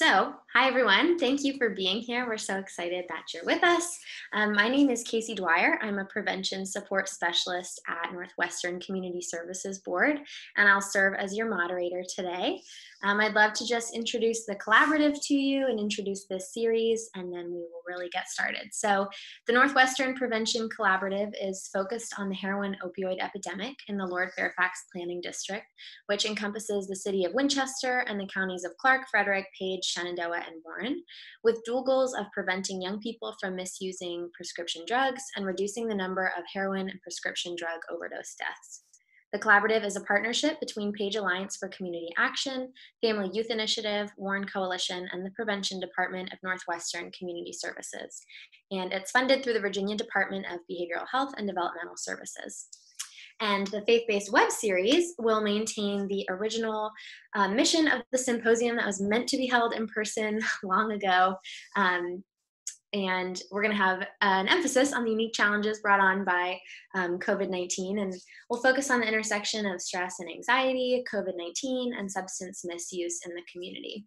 Hi everyone. Thank you for being here. We're so excited that you're with us. My name is Casey Dwyer. I'm a prevention support specialist at Northwestern Community Services Board, and I'll serve as your moderator today. I'd love to just introduce the collaborative to you and introduce this series, and then we will really get started. So, the Northwestern Prevention Collaborative is focused on the heroin opioid epidemic in the Lord Fairfax Planning District, which encompasses the city of Winchester and the counties of Clark, Frederick, Page, Shenandoah, and Warren, with dual goals of preventing young people from misusing prescription drugs and reducing the number of heroin and prescription drug overdose deaths. The collaborative is a partnership between Page Alliance for Community Action, Family Youth Initiative, Warren Coalition, and the Prevention Department of Northwestern Community Services. And it's funded through the Virginia Department of Behavioral Health and Developmental Services. And the faith-based web series will maintain the original mission of the symposium that was meant to be held in person long ago. And we're going to have an emphasis on the unique challenges brought on by COVID-19. And we'll focus on the intersection of stress and anxiety, COVID-19, and substance misuse in the community.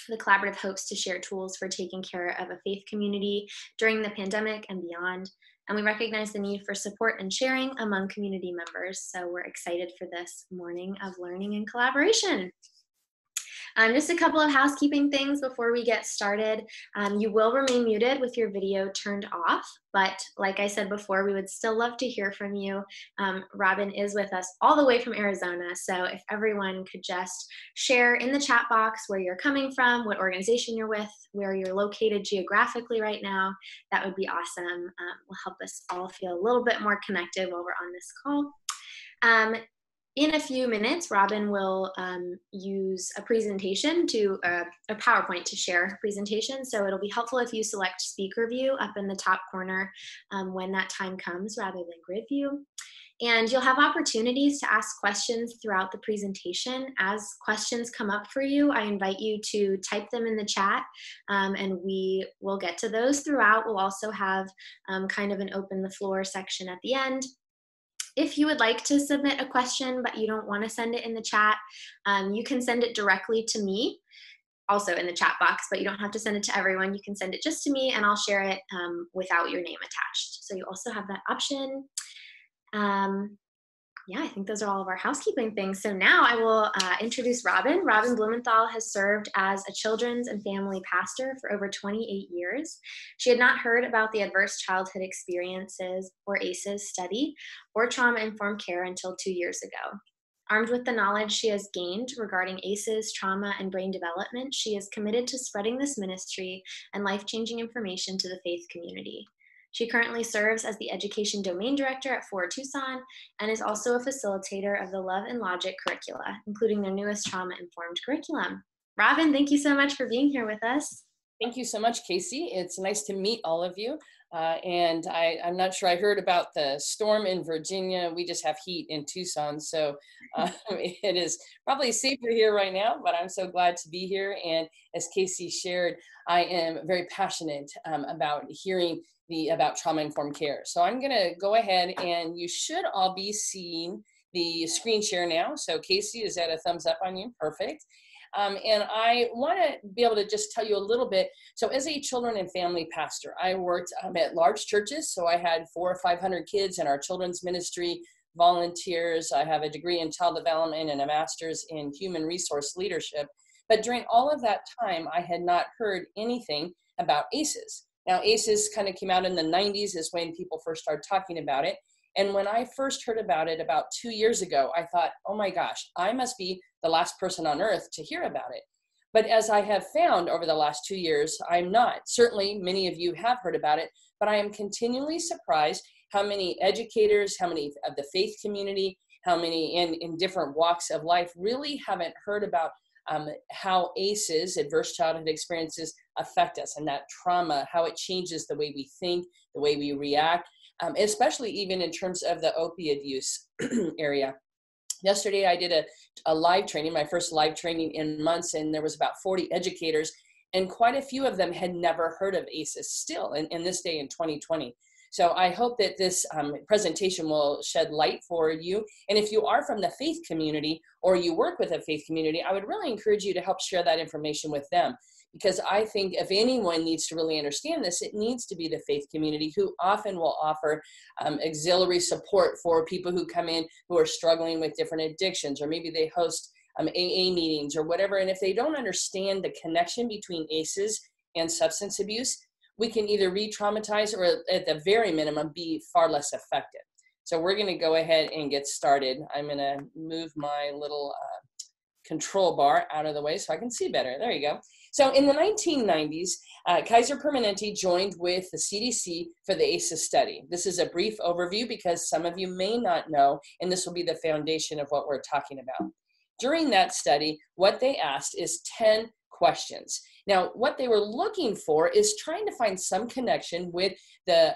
The collaborative hopes to share tools for taking care of a faith community during the pandemic and beyond. And we recognize the need for support and sharing among community members. So we're excited for this morning of learning and collaboration. Just a couple of housekeeping things before we get started. You will remain muted with your video turned off, but like I said before, we would still love to hear from you. Robin is with us all the way from Arizona, so if everyone could just share in the chat box where you're coming from, what organization you're with, where you're located geographically right now, that would be awesome. Will help us all feel a little bit more connected while we're on this call. In a few minutes, Robin will use a presentation a PowerPoint to share a presentation. So it'll be helpful if you select speaker view up in the top corner when that time comes rather than grid view. And you'll have opportunities to ask questions throughout the presentation. As questions come up for you, I invite you to type them in the chat and we will get to those throughout. We'll also have kind of an open the floor section at the end. If you would like to submit a question, but you don't want to send it in the chat, you can send it directly to me, also in the chat box, but you don't have to send it to everyone. You can send it just to me and I'll share it without your name attached. So you also have that option. Yeah, I think those are all of our housekeeping things. So now I will introduce Robin. Robin Blumenthal has served as a children's and family pastor for over 28 years. She had not heard about the Adverse Childhood Experiences, or ACEs, study or trauma-informed care until 2 years ago. Armed with the knowledge she has gained regarding ACEs, trauma, and brain development, she is committed to spreading this ministry and life-changing information to the faith community. She currently serves as the Education Domain Director at Forward Tucson and is also a facilitator of the Love and Logic Curricula, including their newest trauma-informed curriculum. Robin, thank you so much for being here with us. Thank you so much, Casey. It's nice to meet all of you. And I'm not sure I heard about the storm in Virginia. We just have heat in Tucson. So it is probably safer here right now, but I'm so glad to be here. And as Casey shared, I am very passionate about hearing about trauma-informed care. So I'm going to go ahead and you should all be seeing the screen share now. So Casey, is that a thumbs up on you? Perfect. And I want to be able to just tell you a little bit. So as a children and family pastor, I worked at large churches. So I had 400 or 500 kids in our children's ministry, volunteers. I have a degree in child development and a master's in human resource leadership. But during all of that time, I had not heard anything about ACEs. Now, ACEs kind of came out in the 90s is when people first started talking about it. And when I first heard about it about 2 years ago, I thought, oh my gosh, I must be the last person on earth to hear about it. But as I have found over the last 2 years, I'm not. Certainly, many of you have heard about it, but I am continually surprised how many educators, how many of the faith community, how many in different walks of life really haven't heard about how ACEs, adverse childhood experiences, affect us, and that trauma, how it changes the way we think, the way we react, especially even in terms of the opioid use area. Yesterday, I did a live training, my first live training in months, and there was about 40 educators, and quite a few of them had never heard of ACEs still in this day in 2020. So I hope that this presentation will shed light for you. And if you are from the faith community or you work with a faith community, I would really encourage you to help share that information with them. Because I think if anyone needs to really understand this, it needs to be the faith community, who often will offer auxiliary support for people who come in who are struggling with different addictions, or maybe they host AA meetings or whatever. And if they don't understand the connection between ACEs and substance abuse, we can either re-traumatize or at the very minimum be far less effective. So we're going to go ahead and get started. I'm going to move my little control bar out of the way so I can see better. There you go. So in the 1990s, Kaiser Permanente joined with the CDC for the ACEs study. This is a brief overview because some of you may not know, and this will be the foundation of what we're talking about. During that study, what they asked is 10 questions. Now, what they were looking for is trying to find some connection with their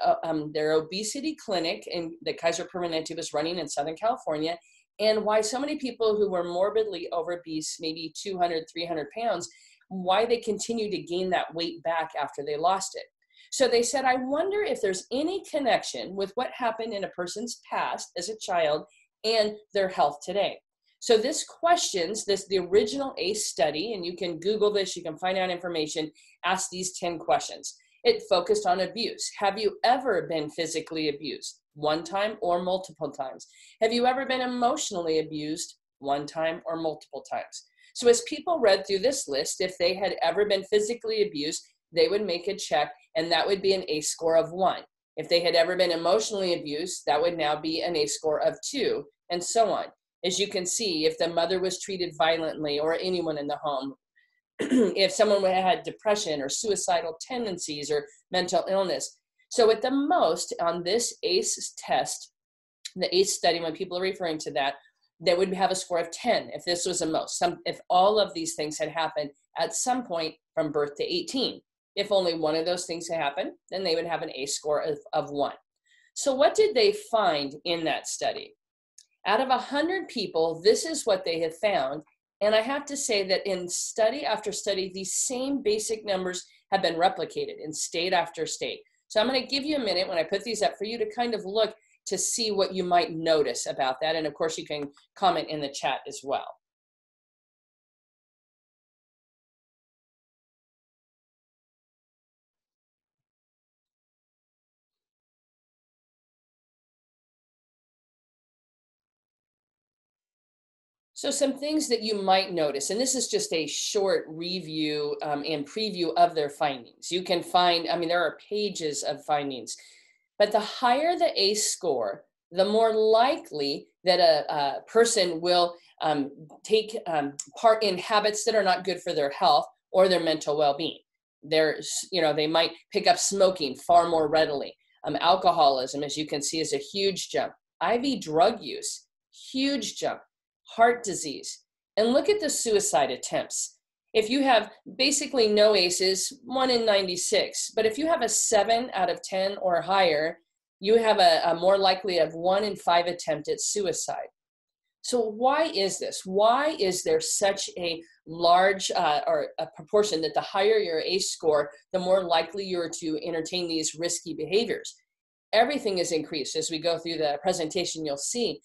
obesity clinic that Kaiser Permanente was running in Southern California, and why so many people who were morbidly obese, maybe 200, 300 pounds, why they continue to gain that weight back after they lost it. So they said, I wonder if there's any connection with what happened in a person's past as a child and their health today. So this questions, the original ACE study, and you can Google this, you can find out information, ask these 10 questions. It focused on abuse. Have you ever been physically abused? One time or multiple times? Have you ever been emotionally abused? One time or multiple times? So as people read through this list, if they had ever been physically abused, they would make a check, and that would be an ACE score of 1. If they had ever been emotionally abused, that would now be an ACE score of 2, and so on. As you can see, if the mother was treated violently or anyone in the home, if someone had depression or suicidal tendencies or mental illness. So at the most on this ACE test, the ACE study, when people are referring to that, they would have a score of 10 if this was a most. If all of these things had happened at some point from birth to 18. If only one of those things had happened, then they would have an ACE score of 1. So what did they find in that study? Out of 100 people, this is what they have found. And I have to say that in study after study, these same basic numbers have been replicated in state after state. So I'm going to give you a minute when I put these up for you to kind of look to see what you might notice about that. And of course, you can comment in the chat as well. So some things that you might notice, and this is just a short review and preview of their findings. You can find, there are pages of findings, but the higher the ACE score, the more likely that a person will take part in habits that are not good for their health or their mental well-being. They might pick up smoking far more readily. Alcoholism, as you can see, is a huge jump. IV drug use, huge jump. Heart disease. And look at the suicide attempts. If you have basically no ACEs, 1 in 96, but if you have a 7 out of 10 or higher, you have a more likely of 1 in 5 attempt at suicide. So why is this? Why is there such a large or a proportion that the higher your ACE score, the more likely you're to entertain these risky behaviors? Everything is increased. As we go through the presentation, you'll see.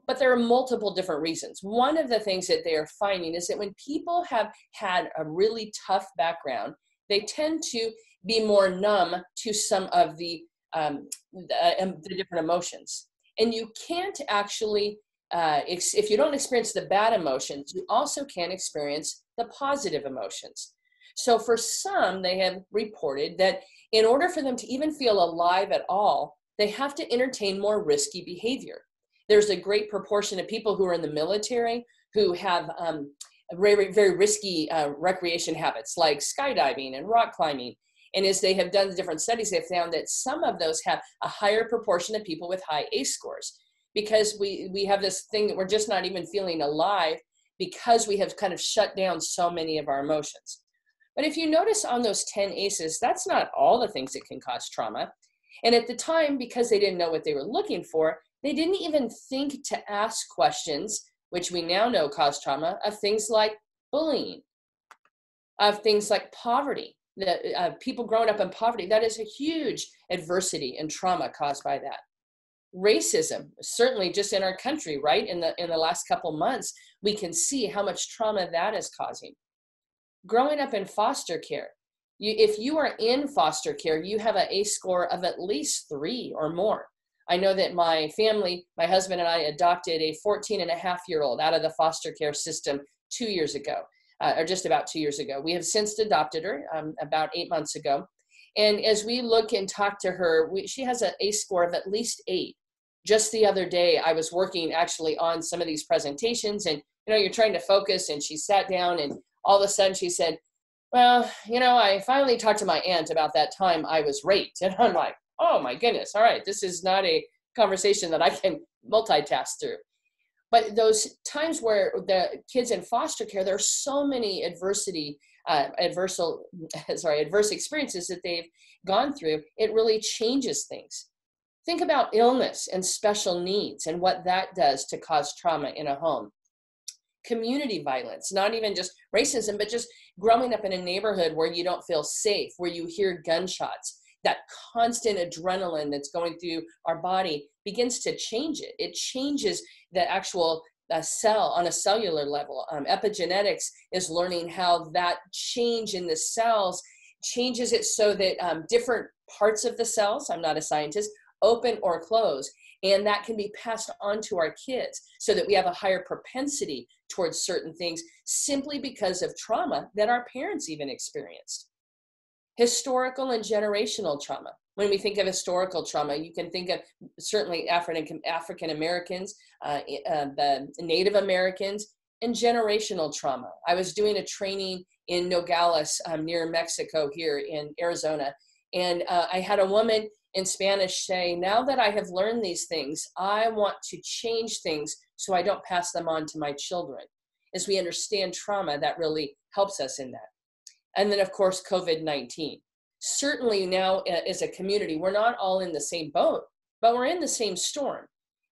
But there are multiple different reasons. One of the things that they are finding is that when people have had a really tough background, they tend to be more numb to some of the different emotions. And you can't actually, if you don't experience the bad emotions, you also can't experience the positive emotions. So for some, they have reported that in order for them to even feel alive at all, they have to entertain more risky behavior. There's a great proportion of people who are in the military who have very, very risky recreation habits like skydiving and rock climbing. And as they have done the different studies, they've found that some of those have a higher proportion of people with high ACE scores, because we have this thing that we're just not even feeling alive because we have kind of shut down so many of our emotions. But if you notice on those 10 ACEs, that's not all the things that can cause trauma. And at the time, because they didn't know what they were looking for, they didn't even think to ask questions, which we now know cause trauma, of things like bullying, of things like poverty. people growing up in poverty, that is a huge adversity and trauma caused by that. Racism, certainly just in our country, right? In the last couple months, we can see how much trauma that is causing. Growing up in foster care, if you are in foster care, you have an ACE score of at least 3 or more. I know that my family, my husband and I adopted a 14-and-a-half-year-old out of the foster care system 2 years ago, or just about 2 years ago. We have since adopted her about 8 months ago. And as we look and talk to her, she has an ACE score of at least 8. Just the other day, I was working actually on some of these presentations, and you're trying to focus, and she sat down, and all of a sudden she said, well, I finally talked to my aunt about that time I was raped. And I'm like, oh my goodness, all right, this is not a conversation that I can multitask through. But those times where the kids in foster care, there are so many adverse experiences that they've gone through, it really changes things. Think about illness and special needs and what that does to cause trauma in a home. Community violence, not even just racism, but just growing up in a neighborhood where you don't feel safe, where you hear gunshots, that constant adrenaline that's going through our body begins to change it. It changes the actual cell on a cellular level. Epigenetics is learning how that change in the cells changes it so that different parts of the cells, I'm not a scientist, open or close. And that can be passed on to our kids so that we have a higher propensity towards certain things simply because of trauma that our parents even experienced. Historical and generational trauma. When we think of historical trauma, you can think of certainly African Americans, the Native Americans, and generational trauma. I was doing a training in Nogales near Mexico here in Arizona, and I had a woman in Spanish say, now that I have learned these things, I want to change things so I don't pass them on to my children. As we understand trauma, that really helps us in that. And then, of course, COVID-19. Certainly now as a community, we're not all in the same boat, but we're in the same storm.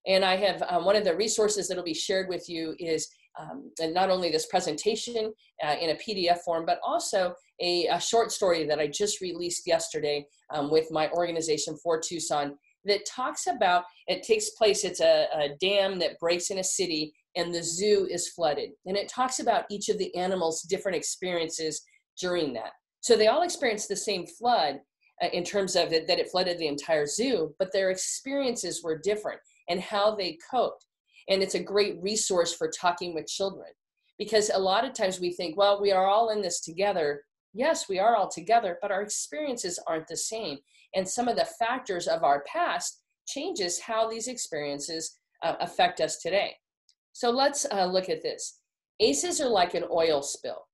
And I have one of the resources that will be shared with you is and not only this presentation in a PDF form, but also a short story that I just released yesterday with my organization for Tucson that talks about, it takes place, it's a dam that breaks in a city and the zoo is flooded. And it talks about each of the animals' different experiences during that. So they all experienced the same flood in terms of that it flooded the entire zoo, but their experiences were different and how they coped. And it's a great resource for talking with children, because a lot of times we think, well, we are all in this together. Yes, we are all together, but our experiences aren't the same. And some of the factors of our past changes how these experiences affect us today. So let's look at this. ACEs are like an oil spill.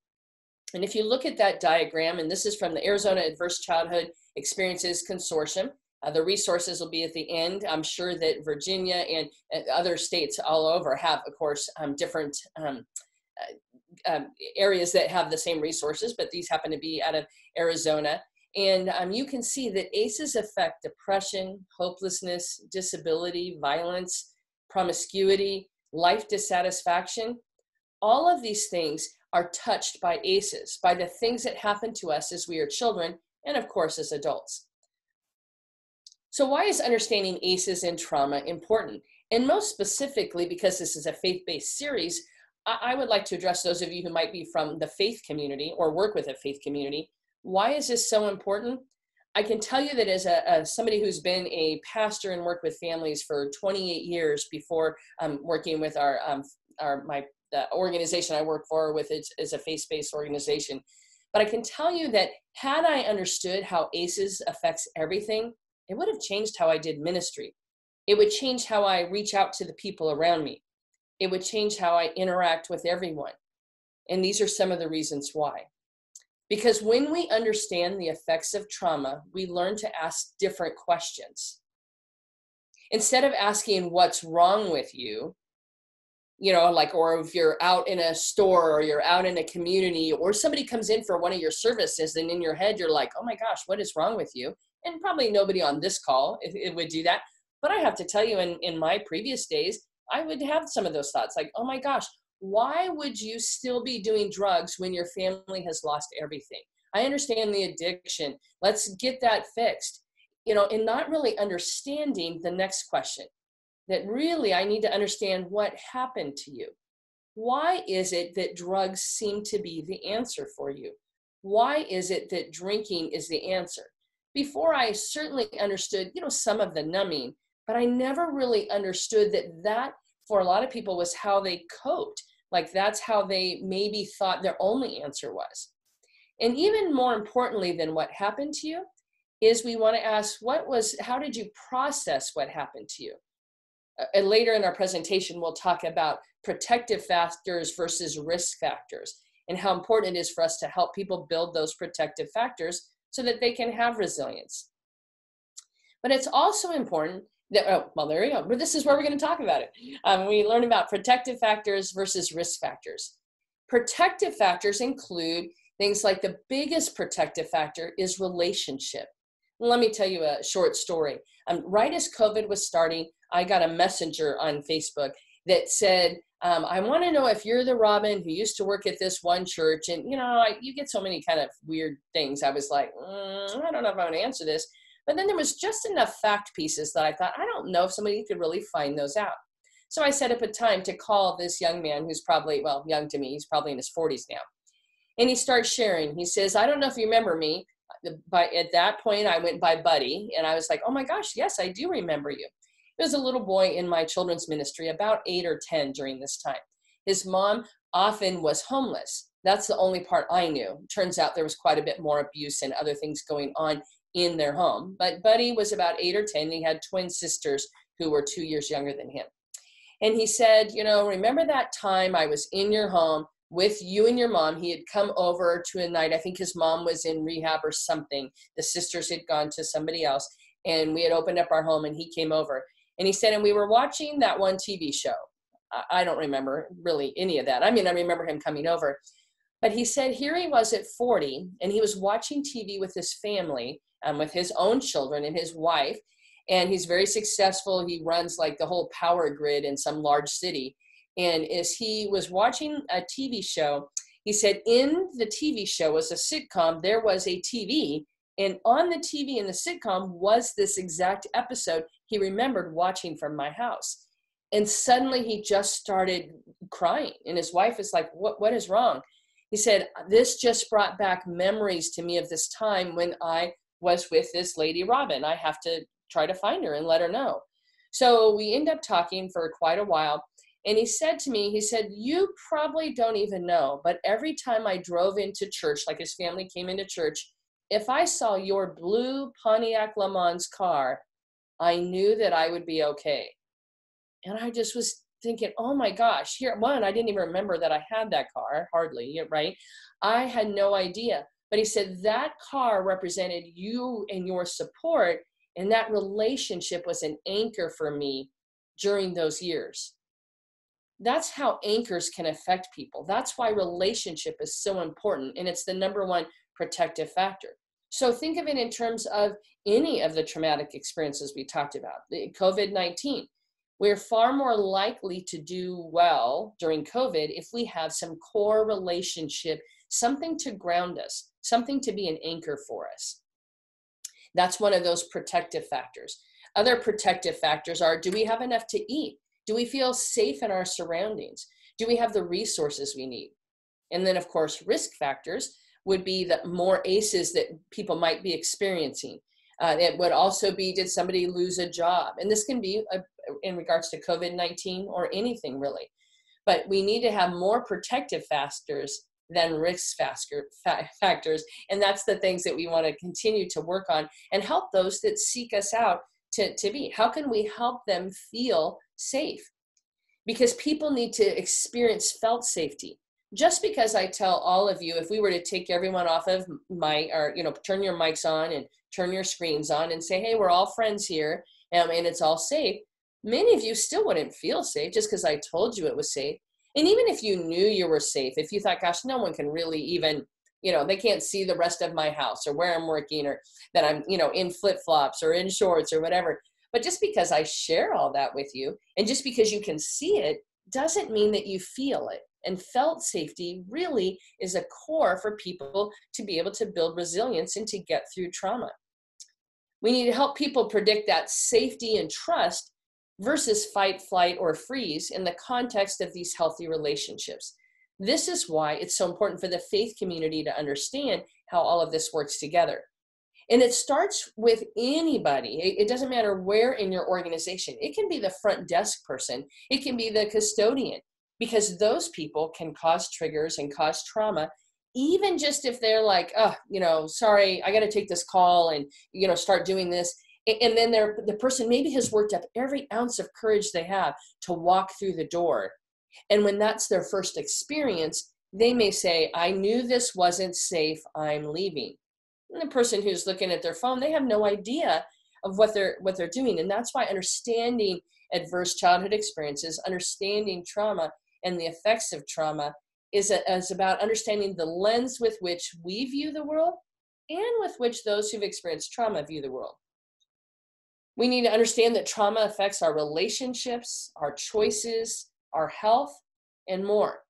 And if you look at that diagram, and this is from the Arizona Adverse Childhood Experiences Consortium, the resources will be at the end. I'm sure that Virginia and other states all over have, of course, different areas that have the same resources, but these happen to be out of Arizona. And you can see that ACEs affect depression, hopelessness, disability, violence, promiscuity, life dissatisfaction. All of these things are touched by ACEs, by the things that happen to us as we are children, and of course as adults. So why is understanding ACEs and trauma important? And most specifically, because this is a faith-based series, I would like to address those of you who might be from the faith community or work with a faith community. Why is this so important? I can tell you that as somebody who's been a pastor and worked with families for 28 years before working with the organization I work for with is a faith-based organization. But I can tell you that had I understood how ACEs affects everything, it would have changed how I did ministry. It would change how I reach out to the people around me. It would change how I interact with everyone. And these are some of the reasons why. Because when we understand the effects of trauma, we learn to ask different questions. Instead of asking what's wrong with you, or if you're out in a store or you're out in a community or somebody comes in for one of your services, and in your head, you're like, oh my gosh, what is wrong with you? And probably nobody on this call it would do that. But I have to tell you, in my previous days, I would have some of those thoughts like, oh my gosh, why would you still be doing drugs when your family has lost everything? I understand the addiction. Let's get that fixed. You know, and not really understanding the next question, that really I need to understand what happened to you. Why is it that drugs seem to be the answer for you? Why is it that drinking is the answer? Before, I certainly understood, you know, some of the numbing, but I never really understood that for a lot of people was how they coped. Like that's how they maybe thought their only answer was. And even more importantly than what happened to you is we want to ask, how did you process what happened to you? And later in our presentation, we'll talk about protective factors versus risk factors and how important it is for us to help people build those protective factors so that they can have resilience. But it's also important that, well, there you go. But this is where we're going to talk about it. We learn about protective factors versus risk factors. Protective factors include things like the biggest protective factor is relationship. Let me tell you a short story. Right as COVID was starting, I got a messenger on Facebook that said, I want to know if you're the Robin who used to work at this one church. And, you know, you get so many kind of weird things. I was like, I don't know if I want to answer this. But then there was just enough fact pieces that I thought, I don't know if somebody could really find those out. So I set up a time to call this young man who's probably, well, young to me, he's probably in his 40s now. And he starts sharing. He says, I don't know if you remember me, but at that point I went by Buddy. And I was like, oh my gosh, yes, I do remember you. There was a little boy in my children's ministry, about 8 or 10 during this time. His mom often was homeless. That's the only part I knew. Turns out there was quite a bit more abuse and other things going on in their home. But Buddy was about 8 or 10. And he had twin sisters who were 2 years younger than him. And he said, you know, remember that time I was in your home with you and your mom? He had come over to a night. I think his mom was in rehab or something. The sisters had gone to somebody else. And we had opened up our home and he came over. And he said, and we were watching that one TV show. I don't remember really any of that. I mean, I remember him coming over. But he said, here he was at 40, and he was watching TV with his family, with his own children and his wife. And he's very successful. He runs like the whole power grid in some large city. And as he was watching a TV show, he said, in the TV show was a sitcom, there was a TV. And on the TV in the sitcom was this exact episode he remembered watching from my house. And suddenly he just started crying. And his wife is like, what is wrong? He said, this just brought back memories to me of this time when I was with this lady, Robin. I have to try to find her and let her know. So we end up talking for quite a while. And he said to me, he said, you probably don't even know, but every time I drove into church, like his family came into church, if I saw your blue Pontiac Le Mans car, I knew that I would be okay. And I just was thinking, oh my gosh, I didn't even remember that I had that car, hardly, right? I had no idea. But he said that car represented you and your support, and that relationship was an anchor for me during those years. That's how anchors can affect people. That's why relationship is so important, and it's the number one protective factor. So think of it in terms of any of the traumatic experiences we talked about. The COVID-19, we're far more likely to do well during COVID if we have some core relationship, something to ground us, something to be an anchor for us. That's one of those protective factors. Other protective factors are, do we have enough to eat? Do we feel safe in our surroundings? Do we have the resources we need? And then, of course, risk factors would be the more ACEs that people might be experiencing. It would also be, did somebody lose a job? And this can be in regards to COVID-19 or anything really. But we need to have more protective factors than risk factors. And that's the things that we want to continue to work on and help those that seek us out to be. How can we help them feel safe? Because people need to experience felt safety. Just because I tell all of you, if we were to take everyone off of turn your mics on and turn your screens on and say, hey, we're all friends here and it's all safe, many of you still wouldn't feel safe just because I told you it was safe. And even if you knew you were safe, if you thought, gosh, no one can really even, they can't see the rest of my house or where I'm working or that I'm, in flip-flops or in shorts or whatever. But just because I share all that with you and just because you can see it doesn't mean that you feel it. and felt safety really is a core for people to be able to build resilience and to get through trauma. We need to help people predict that safety and trust versus fight, flight, or freeze in the context of these healthy relationships. This is why it's so important for the faith community to understand how all of this works together. And it starts with anybody. It doesn't matter where in your organization. It can be the front desk person. It can be the custodian, because those people can cause triggers and cause trauma, even just if they're like, oh, sorry, I got to take this call and, start doing this. And then the person maybe has worked up every ounce of courage they have to walk through the door. And when that's their first experience, they may say, I knew this wasn't safe, I'm leaving. And the person who's looking at their phone, they have no idea of what they're doing. And that's why understanding adverse childhood experiences, understanding trauma and the effects of trauma is about understanding the lens with which we view the world and with which those who've experienced trauma view the world. We need to understand that trauma affects our relationships, our choices, our health, and more.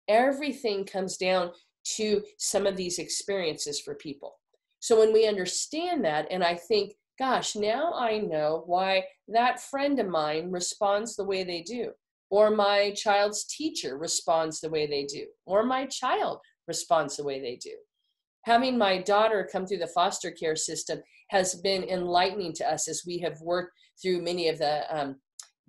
Everything comes down to some of these experiences for people. So when we understand that, and I think, gosh, now I know why that friend of mine responds the way they do, or my child's teacher responds the way they do, or my child responds the way they do. Having my daughter come through the foster care system has been enlightening to us as we have worked through many of the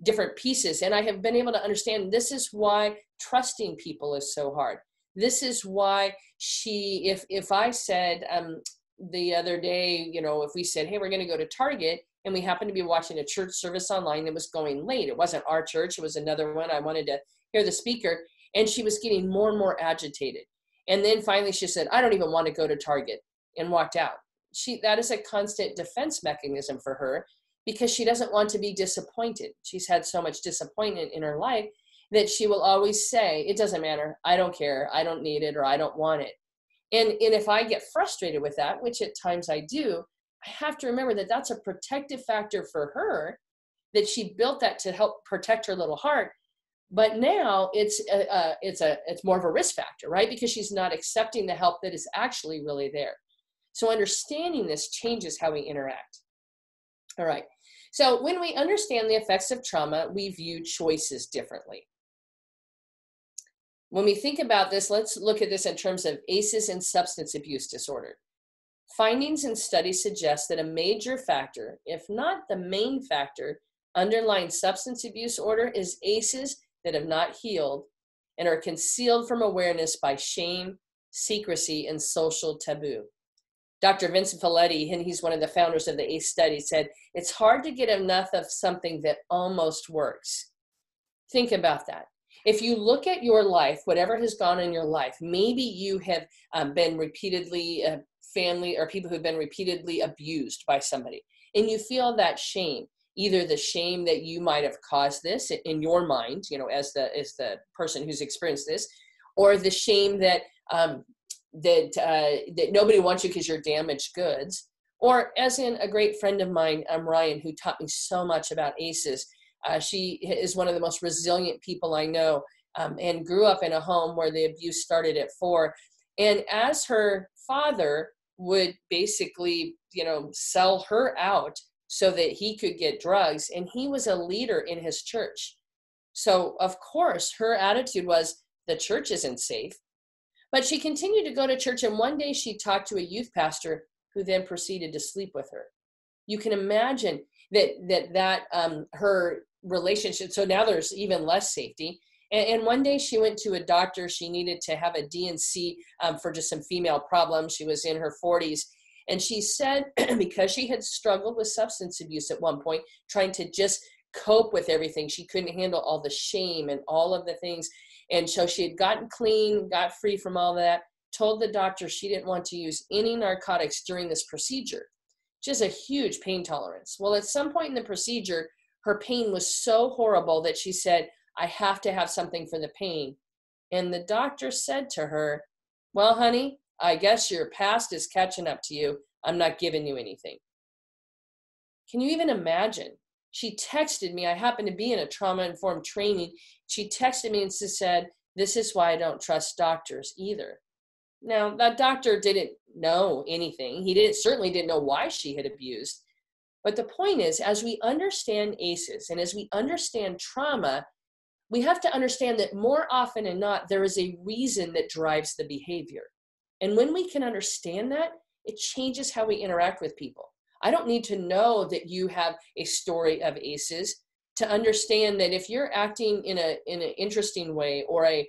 different pieces. And I have been able to understand this is why trusting people is so hard. This is why if I said the other day, if we said, hey, we're going to go to Target, and we happened to be watching a church service online that was going late. It wasn't our church. It was another one. I wanted to hear the speaker, and she was getting more and more agitated. And then finally she said, I don't even want to go to Target, and walked out. That is a constant defense mechanism for her, because she doesn't want to be disappointed. She's had so much disappointment in her life that she will always say, it doesn't matter. I don't care. I don't need it, or I don't want it. And if I get frustrated with that, which at times I do, I have to remember that that's a protective factor for her, that she built that to help protect her little heart. But now it's more of a risk factor, right? Because she's not accepting the help that is actually really there. So understanding this changes how we interact. All right. So when we understand the effects of trauma, we view choices differently. When we think about this, let's look at this in terms of ACEs and substance abuse disorder. Findings and studies suggest that a major factor, if not the main factor, underlying substance abuse disorder is ACEs that have not healed and are concealed from awareness by shame, secrecy, and social taboo. Dr. Vincent Folletti, and he's one of the founders of the ACE study, said, it's hard to get enough of something that almost works. Think about that. If you look at your life, whatever has gone in your life, maybe you have been repeatedly, family or people who've been repeatedly abused by somebody, and you feel that shame, either the shame that you might have caused this in your mind, as the person who's experienced this, or the shame that that nobody wants you because you're damaged goods, or as in a great friend of mine, Ryan, who taught me so much about ACEs. She is one of the most resilient people I know, and grew up in a home where the abuse started at 4. And as her father would basically, sell her out so that he could get drugs, and he was a leader in his church. So of course her attitude was, the church isn't safe. But she continued to go to church, and one day she talked to a youth pastor who then proceeded to sleep with her. You can imagine that her relationship, so now there's even less safety. And one day she went to a doctor. She needed to have a D&C for just some female problems. She was in her 40s. And she said, because she had struggled with substance abuse at one point, trying to just cope with everything, she couldn't handle all the shame and all of the things. And so she had gotten clean, got free from all that, told the doctor she didn't want to use any narcotics during this procedure. She has a huge pain tolerance. Well, at some point in the procedure, her pain was so horrible that she said, I have to have something for the pain. And the doctor said to her, well, honey, I guess your past is catching up to you. I'm not giving you anything. Can you even imagine? She texted me. I happened to be in a trauma-informed training. She texted me and said, This is why I don't trust doctors either. Now, that doctor didn't know anything. He certainly didn't know why she had abused. But the point is, as we understand ACEs and as we understand trauma, we have to understand that more often than not, there is a reason that drives the behavior. And when we can understand that, it changes how we interact with people. I don't need to know that you have a story of ACEs to understand that if you're acting in an interesting way or a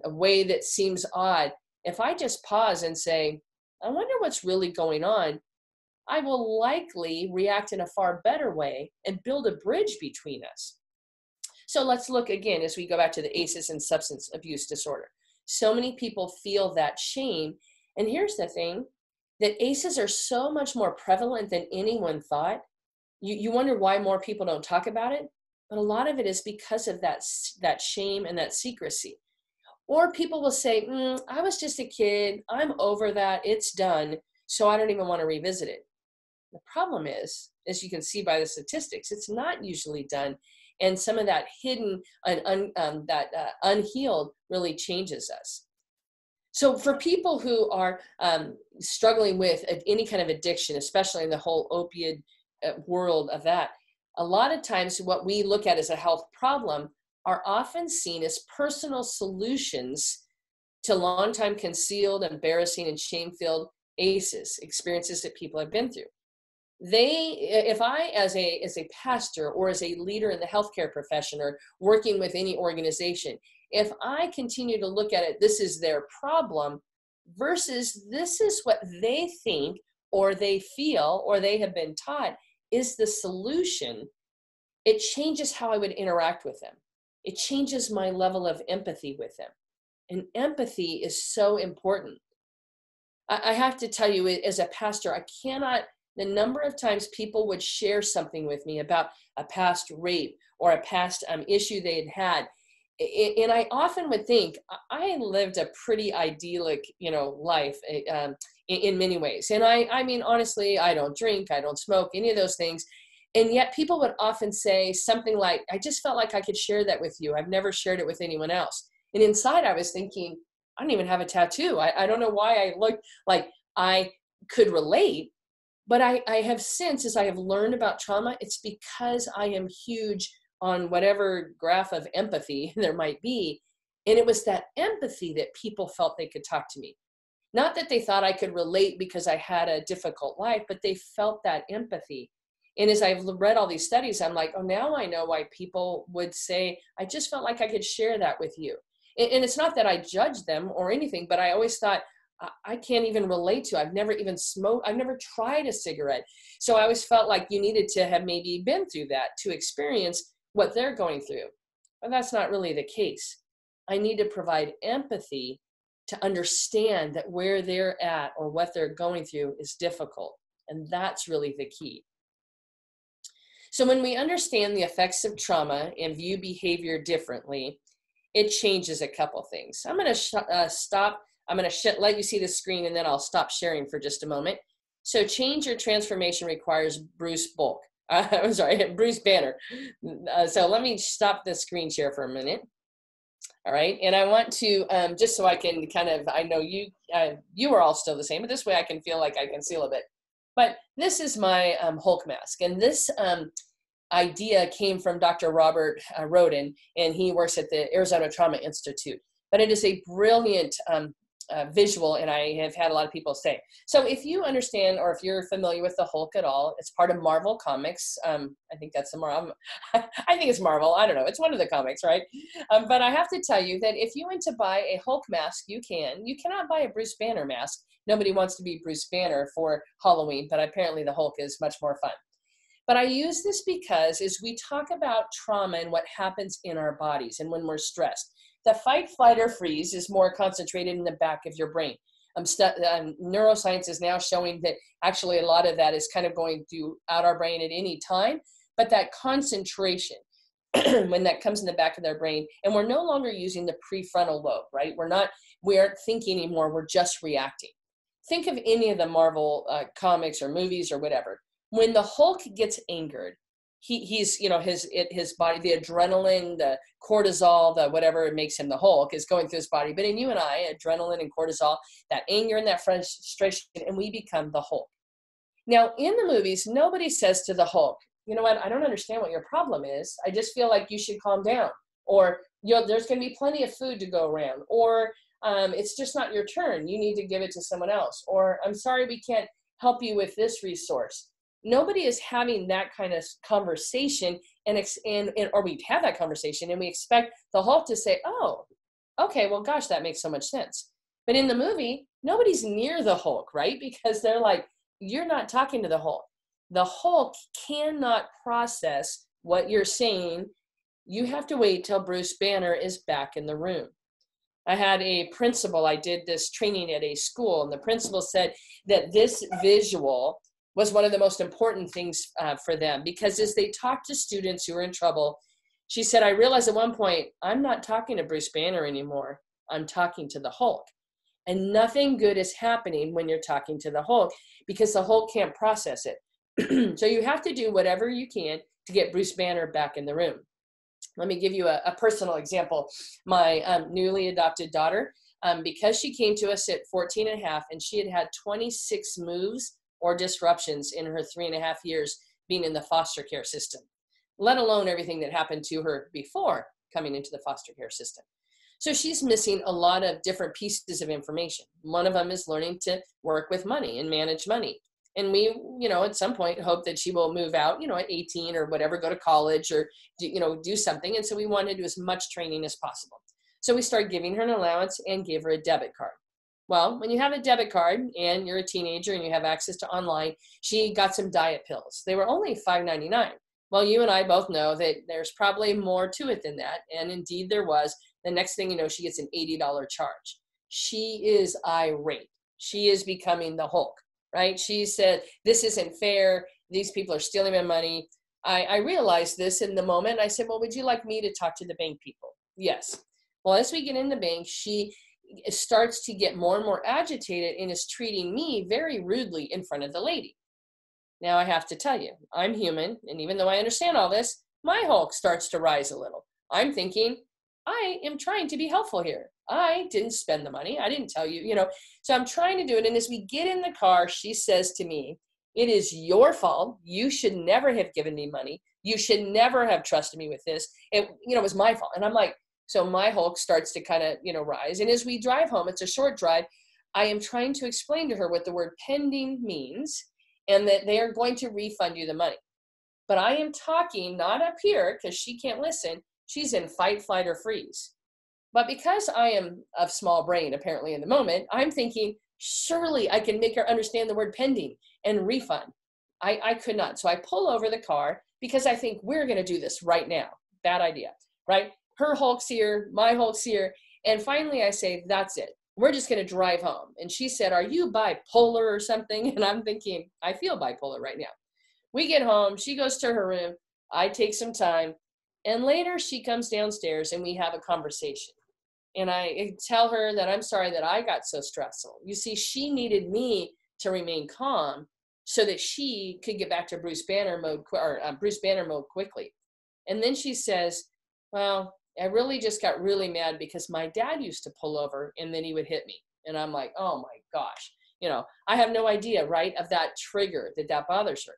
way that seems odd, if I just pause and say, I wonder what's really going on, I will likely react in a far better way and build a bridge between us. So let's look again as we go back to the ACEs and substance abuse disorder. So many people feel that shame. And here's the thing, that ACEs are so much more prevalent than anyone thought. You wonder why more people don't talk about it, but a lot of it is because of that shame and that secrecy. Or people will say, I was just a kid, I'm over that, it's done, so I don't even want to revisit it. The problem is, as you can see by the statistics, it's not usually done. And some of that hidden and unhealed really changes us. So for people who are struggling with any kind of addiction, especially in the whole opioid world of that, a lot of times what we look at as a health problem are often seen as personal solutions to long-time concealed, embarrassing, and shame-filled ACEs, experiences that people have been through. If I, as a pastor or as a leader in the healthcare profession or working with any organization, if I continue to look at it, this is their problem versus this is what they think or they feel or they have been taught is the solution, it changes how I would interact with them. It changes my level of empathy with them. And empathy is so important. I have to tell you, as a pastor, the number of times people would share something with me about a past rape or a past issue they had had. And I often would think, I lived a pretty idyllic, life in many ways. And I mean, honestly, I don't drink, I don't smoke, any of those things. And yet people would often say something like, I just felt like I could share that with you. I've never shared it with anyone else. And inside I was thinking, I don't even have a tattoo. I don't know why I looked like I could relate. But I have since, as I have learned about trauma, it's because I am huge on whatever graph of empathy there might be. And it was that empathy that people felt they could talk to me. Not that they thought I could relate because I had a difficult life, but they felt that empathy. And as I've read all these studies, I'm like, oh, now I know why people would say, I just felt like I could share that with you. And it's not that I judge them or anything, but I always thought, I can't even relate to. I've never even smoked. I've never tried a cigarette. So I always felt like you needed to have maybe been through that to experience what they're going through. But that's not really the case. I need to provide empathy to understand that where they're at or what they're going through is difficult. And that's really the key. So when we understand the effects of trauma and view behavior differently, it changes a couple things. I'm going to stop. I'm going to let you see the screen and then I'll stop sharing for just a moment. So change or transformation requires Bruce Banner. So let me stop the screen share for a minute. All right. And I want to, just so I can I know you are all still the same, but this way I can feel like I can see a little bit. But this is my Hulk mask. And this idea came from Dr. Robert Roden, and he works at the Arizona Trauma Institute. But it is a brilliant visual, and I have had a lot of people say. So if you understand, or if you're familiar with the Hulk at all, it's part of Marvel Comics. I think that's the Marvel. I think it's Marvel. I don't know. It's one of the comics, right? But I have to tell you that if you went to buy a Hulk mask, you cannot buy a Bruce Banner mask. Nobody wants to be Bruce Banner for Halloween, but apparently the Hulk is much more fun. But I use this because as we talk about trauma and what happens in our bodies and when we're stressed, the fight, flight, or freeze is more concentrated in the back of your brain. Neuroscience is now showing that actually a lot of that is kind of going throughout our brain at any time, but that concentration, when that comes in the back of their brain, and we're no longer using the prefrontal lobe, right? We aren't thinking anymore, we're just reacting. Think of any of the Marvel comics or movies or whatever. When the Hulk gets angered, he's, you know, his body, the adrenaline, the cortisol, the whatever it makes him the Hulk is going through his body. But in you and I, adrenaline and cortisol, that anger and that frustration, and we become the Hulk. Now, in the movies, nobody says to the Hulk, you know what, I don't understand what your problem is. I just feel like you should calm down. Or, you know, there's going to be plenty of food to go around. Or it's just not your turn. You need to give it to someone else. Or I'm sorry, we can't help you with this resource. Nobody is having that kind of conversation, or we have that conversation and we expect the Hulk to say, oh, okay, well, gosh, that makes so much sense. But in the movie, nobody's near the Hulk, right? Because they're like, you're not talking to the Hulk. The Hulk cannot process what you're saying. You have to wait till Bruce Banner is back in the room. I had a principal, I did this training at a school, and the principal said that this visual was one of the most important things for them, because as they talked to students who were in trouble, she said, I realized at one point, I'm not talking to Bruce Banner anymore. I'm talking to the Hulk. And nothing good is happening when you're talking to the Hulk, because the Hulk can't process it. So you have to do whatever you can to get Bruce Banner back in the room. Let me give you a personal example. My newly adopted daughter, because she came to us at 14 and a half, and she had had 26 moves or disruptions in her 3.5 years being in the foster care system, let alone everything that happened to her before coming into the foster care system. So she's missing a lot of different pieces of information. One of them is learning to work with money and manage money. And we, you know, at some point hope that she will move out, you know, at 18 or whatever, go to college or, do something. And so we want to do as much training as possible. So we started giving her an allowance and gave her a debit card. Well, when you have a debit card and you're a teenager and you have access to online, she got some diet pills. They were only $5.99. Well, you and I both know that there's probably more to it than that. And indeed there was. The next thing you know, she gets an $80 charge. She is irate. She is becoming the Hulk, right? She said, this isn't fair. These people are stealing my money. I realized this in the moment. I said, well, would you like me to talk to the bank people? Yes. Well, as we get in the bank, she starts to get more and more agitated and is treating me very rudely in front of the lady. Now I have to tell you, I'm human. And even though I understand all this, my Hulk starts to rise a little. I'm thinking, I am trying to be helpful here. I didn't spend the money. I didn't tell you, so I'm trying to do it. And as we get in the car, she says to me, it is your fault. You should never have given me money. You should never have trusted me with this. It was my fault. And I'm like, so my Hulk starts to kind of, rise. And as we drive home, it's a short drive. I am trying to explain to her what the word pending means and that they are going to refund you the money. But I am talking not up here because she can't listen. She's in fight, flight, or freeze. But because I am of small brain, apparently in the moment, I'm thinking, surely I can make her understand the word pending and refund. I could not. So I pull over the car because I think we're going to do this right now. Bad idea, right? Her Hulk's here, my Hulk's here. And finally I say, that's it. We're just going to drive home. And she said, are you bipolar or something? And I'm thinking, I feel bipolar right now. We get home. She goes to her room. I take some time. And later she comes downstairs and we have a conversation. And I tell her that I'm sorry that I got so stressful. You see, she needed me to remain calm so that she could get back to Bruce Banner mode quickly. And then she says, well, I really just got really mad because my dad used to pull over and then he would hit me. And I'm like, oh my gosh, I have no idea, right, of that trigger that bothers her.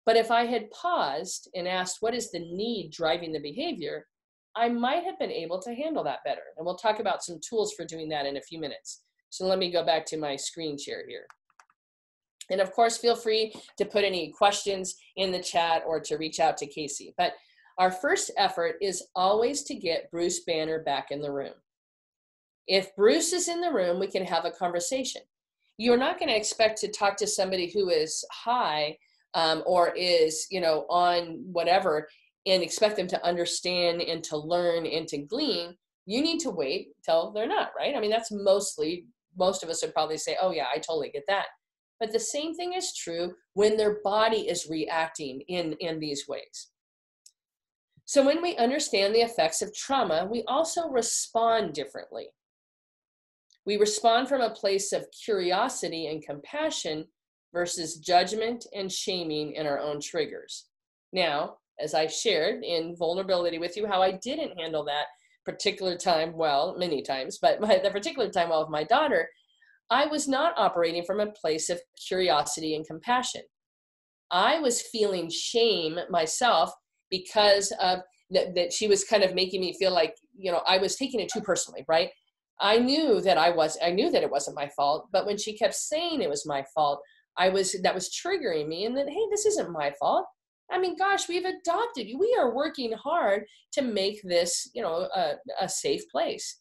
But if I had paused and asked, what is the need driving the behavior, I might have been able to handle that better. And we'll talk about some tools for doing that in a few minutes. So let me go back to my screen share here. And of course, feel free to put any questions in the chat or to reach out to Casey. But our first effort is always to get Bruce Banner back in the room. If Bruce is in the room, we can have a conversation. You're not going to expect to talk to somebody who is high or is, on whatever, and expect them to understand and to learn and to glean. You need to wait till they're not, right? I mean, that's most of us would probably say, oh yeah, I totally get that. But the same thing is true when their body is reacting in these ways. So when we understand the effects of trauma, we also respond differently. We respond from a place of curiosity and compassion versus judgment and shaming in our own triggers. Now, as I shared in vulnerability with you, how I didn't handle that particular time well, many times, but the particular time well with my daughter, I was not operating from a place of curiosity and compassion. I was feeling shame myself because of that she was kind of making me feel like, I was taking it too personally, right? I knew that it wasn't my fault, but when she kept saying it was my fault, that was triggering me, and that, hey, this isn't my fault. I mean, gosh, we've adopted you. We are working hard to make this, a safe place.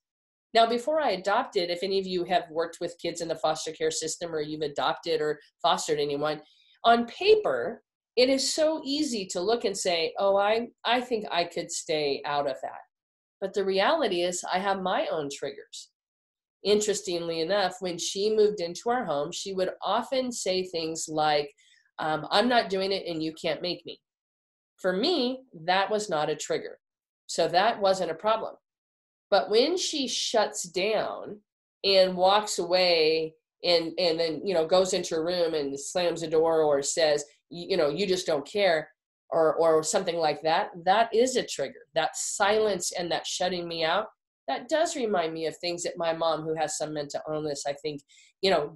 Now, before I adopted, if any of you have worked with kids in the foster care system, or you've adopted or fostered anyone, on paper, it is so easy to look and say, oh, I think I could stay out of that. But the reality is I have my own triggers. Interestingly enough, when she moved into our home, she would often say things like, I'm not doing it and you can't make me. For me, that was not a trigger. So that wasn't a problem. But when she shuts down and walks away and then, goes into her room and slams the door or says, you just don't care, or something like that, that is a trigger. That silence and that shutting me out, that does remind me of things that my mom, who has some mental illness, I think,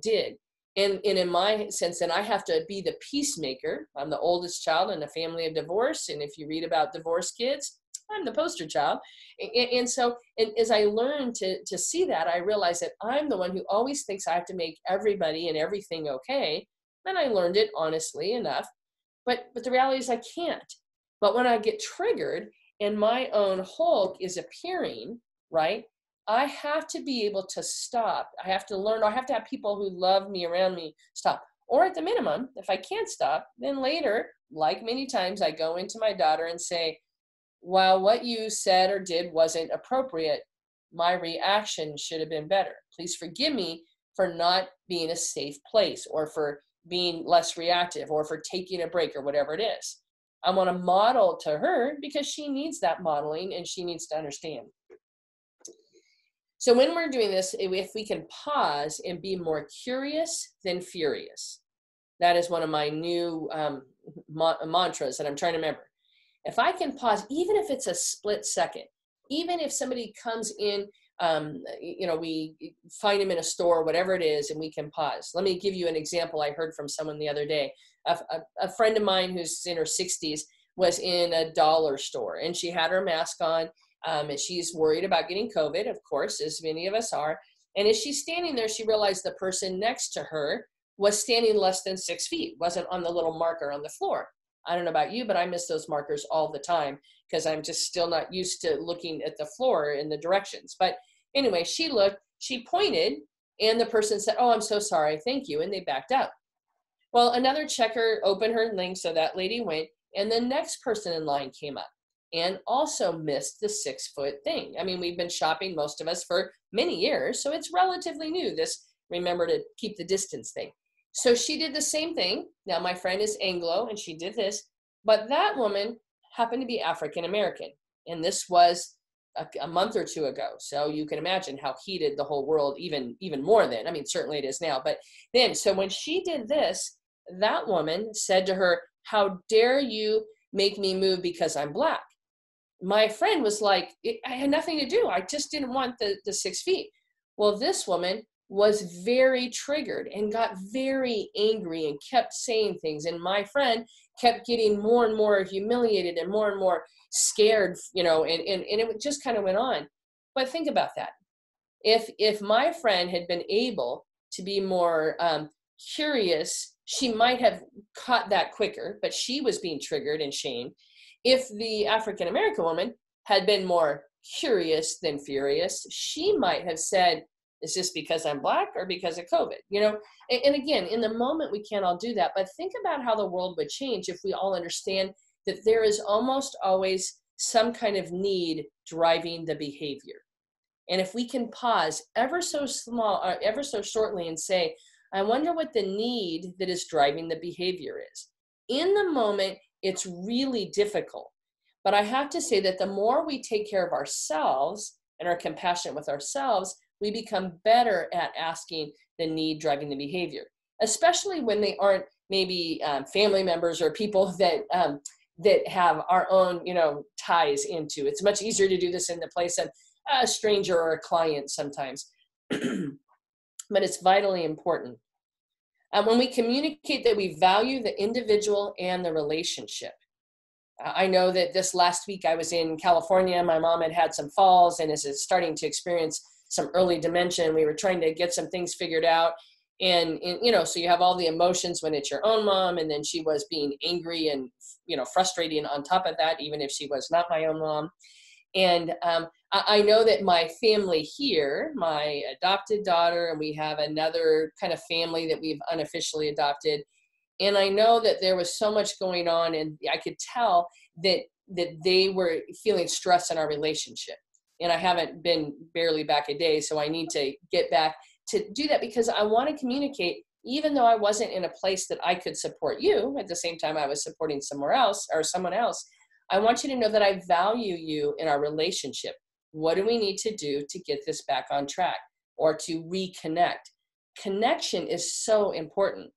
did. And in my sense, then I have to be the peacemaker. I'm the oldest child in a family of divorce. And if you read about divorced kids, I'm the poster child. And so as I learned to see that, I realized that I'm the one who always thinks I have to make everybody and everything okay. And I learned it honestly enough. But the reality is I can't. But when I get triggered and my own Hulk is appearing, right, I have to be able to stop. I have to learn, or I have to have people who love me around me stop. Or at the minimum, if I can't stop, then later, like many times, I go into my daughter and say, while what you said or did wasn't appropriate, my reaction should have been better. Please forgive me for not being a safe place, or for being less reactive, or for taking a break, or whatever it is. I want to model to her because she needs that modeling and she needs to understand. So when we're doing this, if we can pause and be more curious than furious, that is one of my new mantras that I'm trying to remember. If I can pause, even if it's a split second, even if somebody comes in, we find him in a store, whatever it is, and we can pause. Let me give you an example I heard from someone the other day. A friend of mine who's in her 60s was in a dollar store, and she had her mask on, and she's worried about getting COVID, of course, as many of us are. And as she's standing there, she realized the person next to her was standing less than 6 feet, wasn't on the little marker on the floor. I don't know about you, but I miss those markers all the time because I'm just still not used to looking at the floor in the directions. But anyway, she looked, she pointed, and the person said, oh, I'm so sorry, thank you, and they backed up. Well, another checker opened her thing, so that lady went, and the next person in line came up and also missed the 6 foot thing. I mean, we've been shopping, most of us, for many years, so it's relatively new, this remember to keep the distance thing. So she did the same thing. Now, my friend is Anglo, and she did this, but that woman happened to be African American, and this was a month or two ago. So you can imagine how heated the whole world, even more then. I mean, certainly it is now, but then, so when she did this, that woman said to her, how dare you make me move because I'm Black? My friend was like, I had nothing to do. I just didn't want the 6 feet. Well, this woman was very triggered and got very angry and kept saying things. And my friend kept getting more and more humiliated and more scared, and it just kind of went on. But think about that. If my friend had been able to be more curious, she might have caught that quicker, but she was being triggered and shamed. If the African American woman had been more curious than furious, she might have said, is this because I'm Black or because of COVID? And again, in the moment, we can't all do that, but think about how the world would change if we all understand that there is almost always some kind of need driving the behavior. And if we can pause ever so small, or ever so shortly and say, I wonder what the need that is driving the behavior is. In the moment, it's really difficult. But I have to say that the more we take care of ourselves and are compassionate with ourselves, we become better at asking the need driving the behavior, especially when they aren't maybe family members or people that that have our own, ties into. It's much easier to do this in the place of a stranger or a client sometimes, but it's vitally important. When we communicate that we value the individual and the relationship. I know that this last week I was in California. My mom had some falls and is starting to experience some early dementia. We were trying to get some things figured out. And so you have all the emotions when it's your own mom. And then she was being angry and, frustrating on top of that, even if she was not my own mom. And I know that my family here, my adopted daughter, and we have another kind of family that we've unofficially adopted. And I know that there was so much going on, and I could tell that they were feeling stress in our relationship. And I haven't been barely back a day, so I need to get back to do that, because I want to communicate, even though I wasn't in a place that I could support you, at the same time I was supporting somewhere else or someone else. I want you to know that I value you in our relationship. What do we need to do to get this back on track or to reconnect? Connection is so important.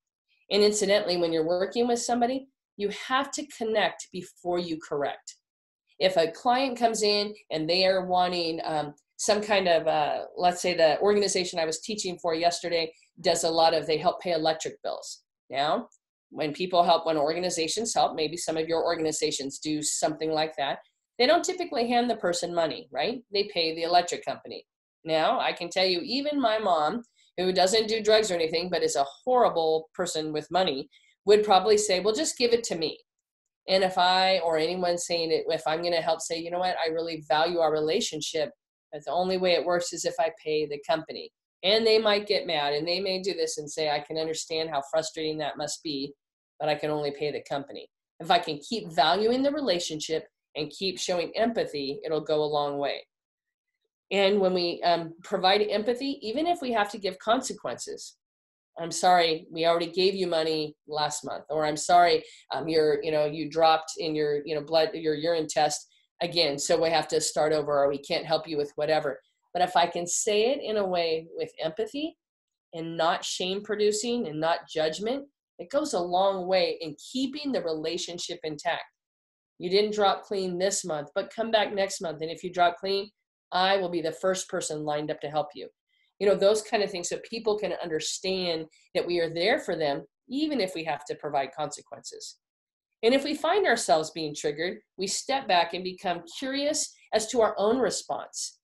And incidentally, when you're working with somebody, you have to connect before you correct. If a client comes in and they are wanting some kind of, let's say the organization I was teaching for yesterday does a lot of, they help pay electric bills. Now, when organizations help, maybe some of your organizations do something like that, they don't typically hand the person money, right? They pay the electric company. Now, I can tell you, even my mom, who doesn't do drugs or anything, but is a horrible person with money, would probably say, well, just give it to me. And if I, or anyone saying it, if I'm going to help say, you know what, I really value our relationship, but the only way it works is if I pay the company. And they might get mad and they may do this and say, I can understand how frustrating that must be, but I can only pay the company. If I can keep valuing the relationship and keep showing empathy, it'll go a long way. And when we provide empathy, even if we have to give consequences, I'm sorry, we already gave you money last month, or I'm sorry, you dropped in your, your urine test again, so we have to start over, or we can't help you with whatever. But if I can say it in a way with empathy and not shame producing and not judgment, it goes a long way in keeping the relationship intact. You didn't drop clean this month, but come back next month. And if you drop clean, I will be the first person lined up to help you. Those kind of things, so people can understand that we are there for them, even if we have to provide consequences. And if we find ourselves being triggered, we step back and become curious as to our own response.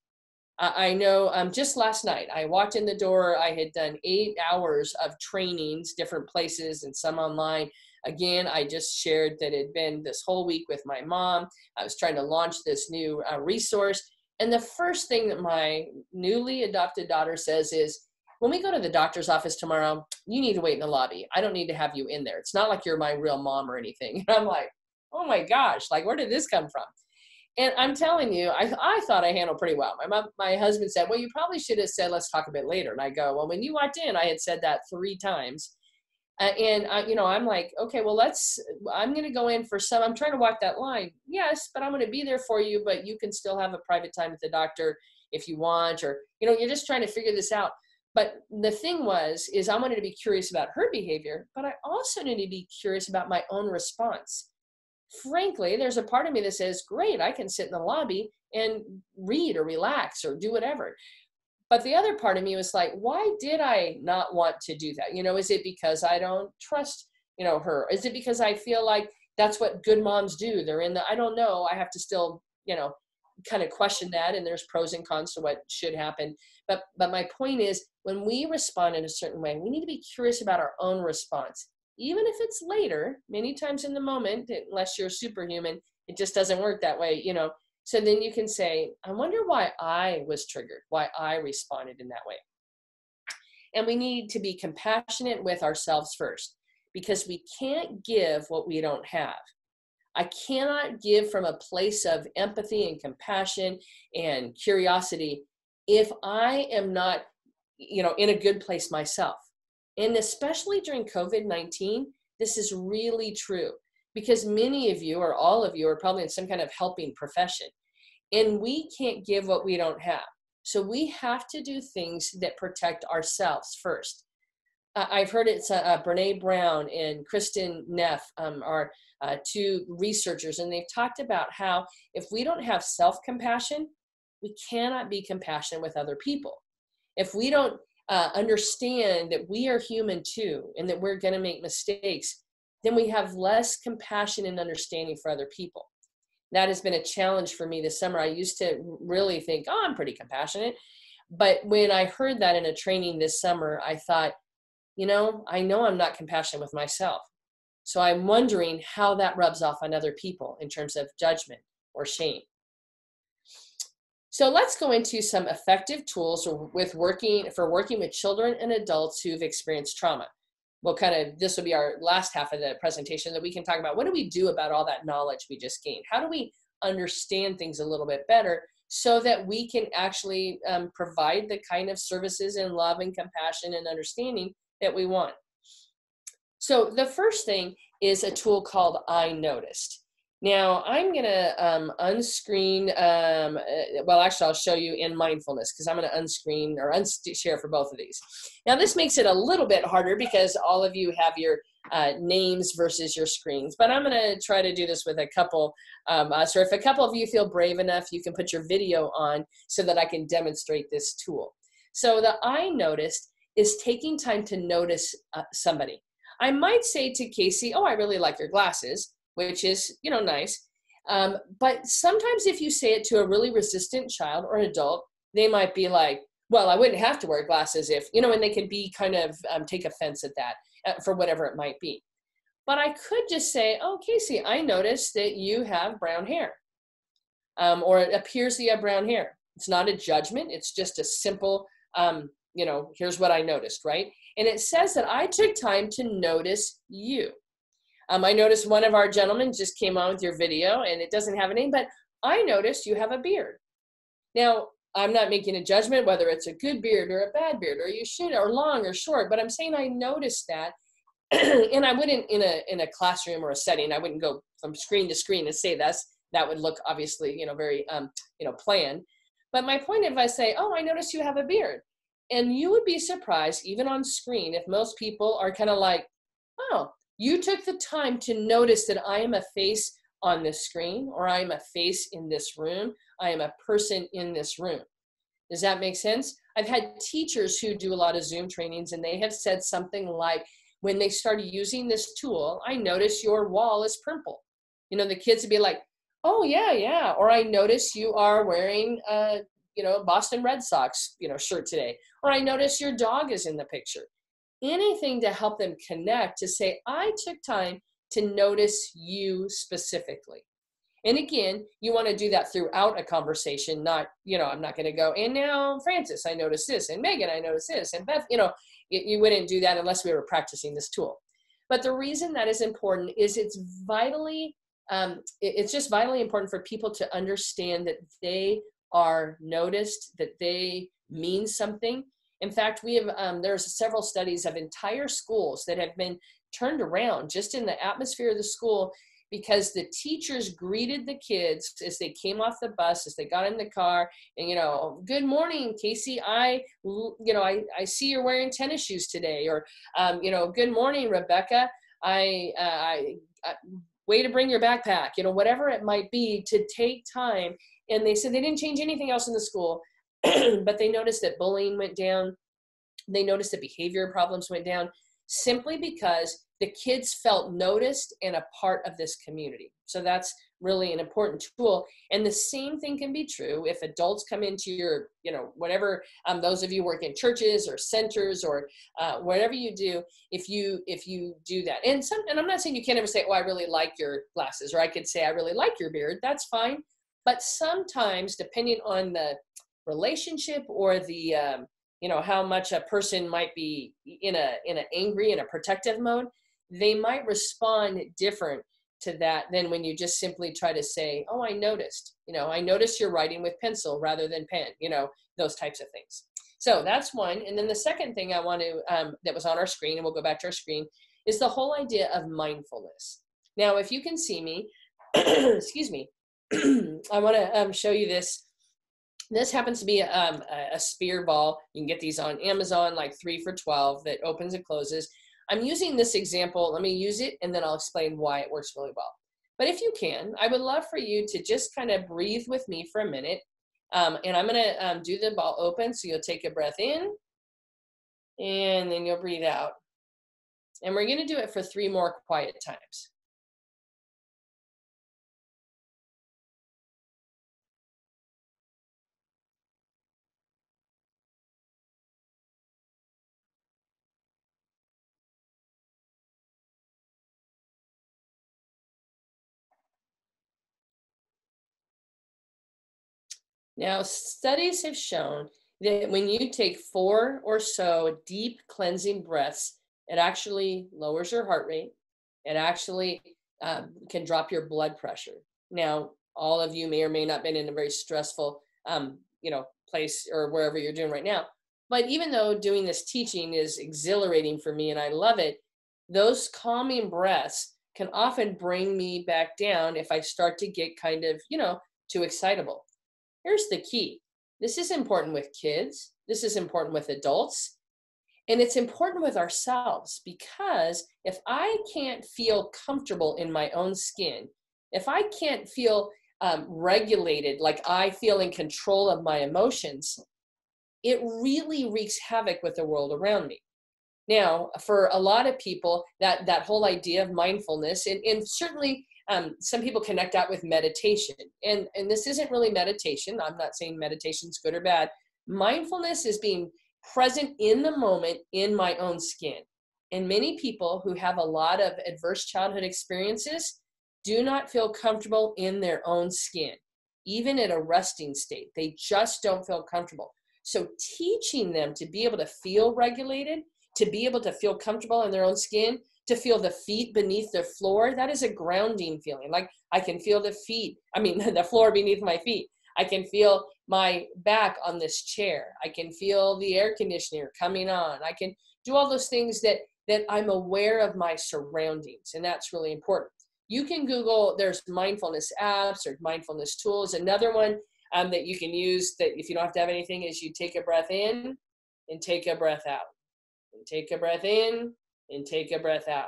I know just last night, I walked in the door, I had done 8 hours of trainings, different places and some online. Again, I just shared that it had been this whole week with my mom. I was trying to launch this new resource. And the first thing that my newly adopted daughter says is, when we go to the doctor's office tomorrow, you need to wait in the lobby. I don't need to have you in there. It's not like you're my real mom or anything. And I'm like, oh my gosh, like, where did this come from? And I'm telling you, I thought I handled pretty well. My husband said, well, you probably should have said, let's talk a bit later. And I go, well, when you walked in, I had said that 3 times. I'm like, okay, well, I'm going to go in for I'm trying to walk that line. Yes, but I'm going to be there for you, but you can still have a private time with the doctor if you want, or, you're just trying to figure this out. But the thing is I wanted to be curious about her behavior, but I also need to be curious about my own response. Frankly, there's a part of me that says, great, I can sit in the lobby and read or relax or do whatever. But the other part of me was like, why did I not want to do that? Is it because I don't trust, her? Is it because I feel like that's what good moms do? I don't know. I have to still, kind of question that. And there's pros and cons to what should happen. But my point is, when we respond in a certain way, we need to be curious about our own response. Even if it's later, many times in the moment, unless you're superhuman, it just doesn't work that way, So then you can say, I wonder why I was triggered, why I responded in that way. And we need to be compassionate with ourselves first, because we can't give what we don't have. I cannot give from a place of empathy and compassion and curiosity if I am not, in a good place myself. And especially during COVID-19, this is really true, because many of you, or all of you, are probably in some kind of helping profession, and we can't give what we don't have. So we have to do things that protect ourselves first. I've heard it's Brene Brown and Kristen Neff are two researchers, and they've talked about how if we don't have self-compassion, we cannot be compassionate with other people. If we don't understand that we are human too, and that we're going to make mistakes, then we have less compassion and understanding for other people. That has been a challenge for me this summer. I used to really think, oh, I'm pretty compassionate. But when I heard that in a training this summer, I thought, I know I'm not compassionate with myself. So I'm wondering how that rubs off on other people in terms of judgment or shame. So let's go into some effective tools for working with children and adults who've experienced trauma. This will be our last half of the presentation, that we can talk about what do we do about all that knowledge we just gained? How do we understand things a little bit better so that we can actually provide the kind of services and love and compassion and understanding that we want? So the first thing is a tool called I Noticed. Now I'm going to unscreen, actually I'll show you in mindfulness, because I'm going to unscreen or unshare for both of these. Now this makes it a little bit harder because all of you have your names versus your screens, but I'm going to try to do this with a couple. So if a couple of you feel brave enough, you can put your video on so that I can demonstrate this tool. So the I Noticed is taking time to notice somebody. I might say to Casey, oh, I really like your glasses, which is, nice. But sometimes if you say it to a really resistant child or an adult, they might be like, well, I wouldn't have to wear glasses if, and they could be kind of take offense at that for whatever it might be. But I could just say, oh, Casey, I noticed that you have brown hair, or it appears that you have brown hair. It's not a judgment. It's just a simple, here's what I noticed, right? And it says that I took time to notice you. I noticed one of our gentlemen just came on with your video, and it doesn't have a name, but I noticed you have a beard. Now, I'm not making a judgment whether it's a good beard or a bad beard, or you should, or long or short, but I'm saying I noticed that. And I wouldn't in a classroom or a setting, I wouldn't go from screen to screen and say that would look obviously, very, planned. But my point, if I say, oh, I noticed you have a beard, and you would be surprised, even on screen, if most people are kind of like, oh, you took the time to notice that I am a face on this screen, or I am a face in this room. I am a person in this room. Does that make sense? I've had teachers who do a lot of Zoom trainings, and they have said something like, when they started using this tool, I notice your wall is purple. The kids would be like, oh, yeah. Or I notice you are wearing Boston Red Sox, shirt today. Or I notice your dog is in the picture. Anything to help them connect, to say, I took time to notice you specifically. And again, you want to do that throughout a conversation, not, I'm not going to go, and now Francis, I noticed this, and Megan, I noticed this, and Beth, you wouldn't do that unless we were practicing this tool. But the reason that is important is it's just vitally important for people to understand that they are noticed, that they mean something. In fact, we have, there's several studies of entire schools that have been turned around just in the atmosphere of the school, because the teachers greeted the kids as they came off the bus, as they got in the car, and, good morning, Casey, I see you're wearing tennis shoes today, or, good morning, Rebecca, I way to bring your backpack, whatever it might be, to take time. And they said they didn't change anything else in the school, but they noticed that bullying went down. They noticed that behavior problems went down, simply because the kids felt noticed and a part of this community. So that's really an important tool. And the same thing can be true if adults come into your, whatever, those of you work in churches or centers or whatever you do, if you do that. And I'm not saying you can't ever say, oh, I really like your glasses, or I could say, I really like your beard. That's fine. But sometimes, depending on the relationship or the, how much a person might be in an angry and a protective mode, they might respond different to that than when you just simply try to say, oh, I noticed, I noticed you're writing with pencil rather than pen, those types of things. So that's one. And then the second thing I want to, that was on our screen, and we'll go back to our screen, is the whole idea of mindfulness. Now, if you can see me, excuse me, I want to show you this This happens to be a spear ball. You can get these on Amazon, like 3 for $12, that opens and closes. I'm using this example. Let me use it, and then I'll explain why it works really well. But if you can, I would love for you to just kind of breathe with me for a minute. And I'm going to do the ball open. So you'll take a breath in, and then you'll breathe out. And we're going to do it for 3 more quiet times. Now, studies have shown that when you take 4 or so deep cleansing breaths, it actually lowers your heart rate. It actually can drop your blood pressure. Now, all of you may or may not have been in a very stressful, place or wherever you're doing right now. But even though doing this teaching is exhilarating for me and I love it, those calming breaths can often bring me back down if I start to get kind of, too excitable. Here's the key. This is important with kids. This is important with adults. And it's important with ourselves, because if I can't feel comfortable in my own skin, if I can't feel regulated, like I feel in control of my emotions, it really wreaks havoc with the world around me. Now, for a lot of people, that whole idea of mindfulness, and certainly some people connect that with meditation. And this isn't really meditation. I'm not saying meditation's good or bad. Mindfulness is being present in the moment in my own skin. And many people who have a lot of adverse childhood experiences do not feel comfortable in their own skin, even at a resting state. They just don't feel comfortable. So teaching them to be able to feel regulated, to be able to feel comfortable in their own skin, to feel the feet beneath the floor, that is a grounding feeling. Like I can feel the floor beneath my feet. I can feel my back on this chair. I can feel the air conditioner coming on. I can do all those things that I'm aware of my surroundings. And that's really important. You can Google, there's mindfulness apps or mindfulness tools. Another one that you can use, that if you don't have to have anything, is you take a breath in and take a breath out. And take a breath in and take a breath out.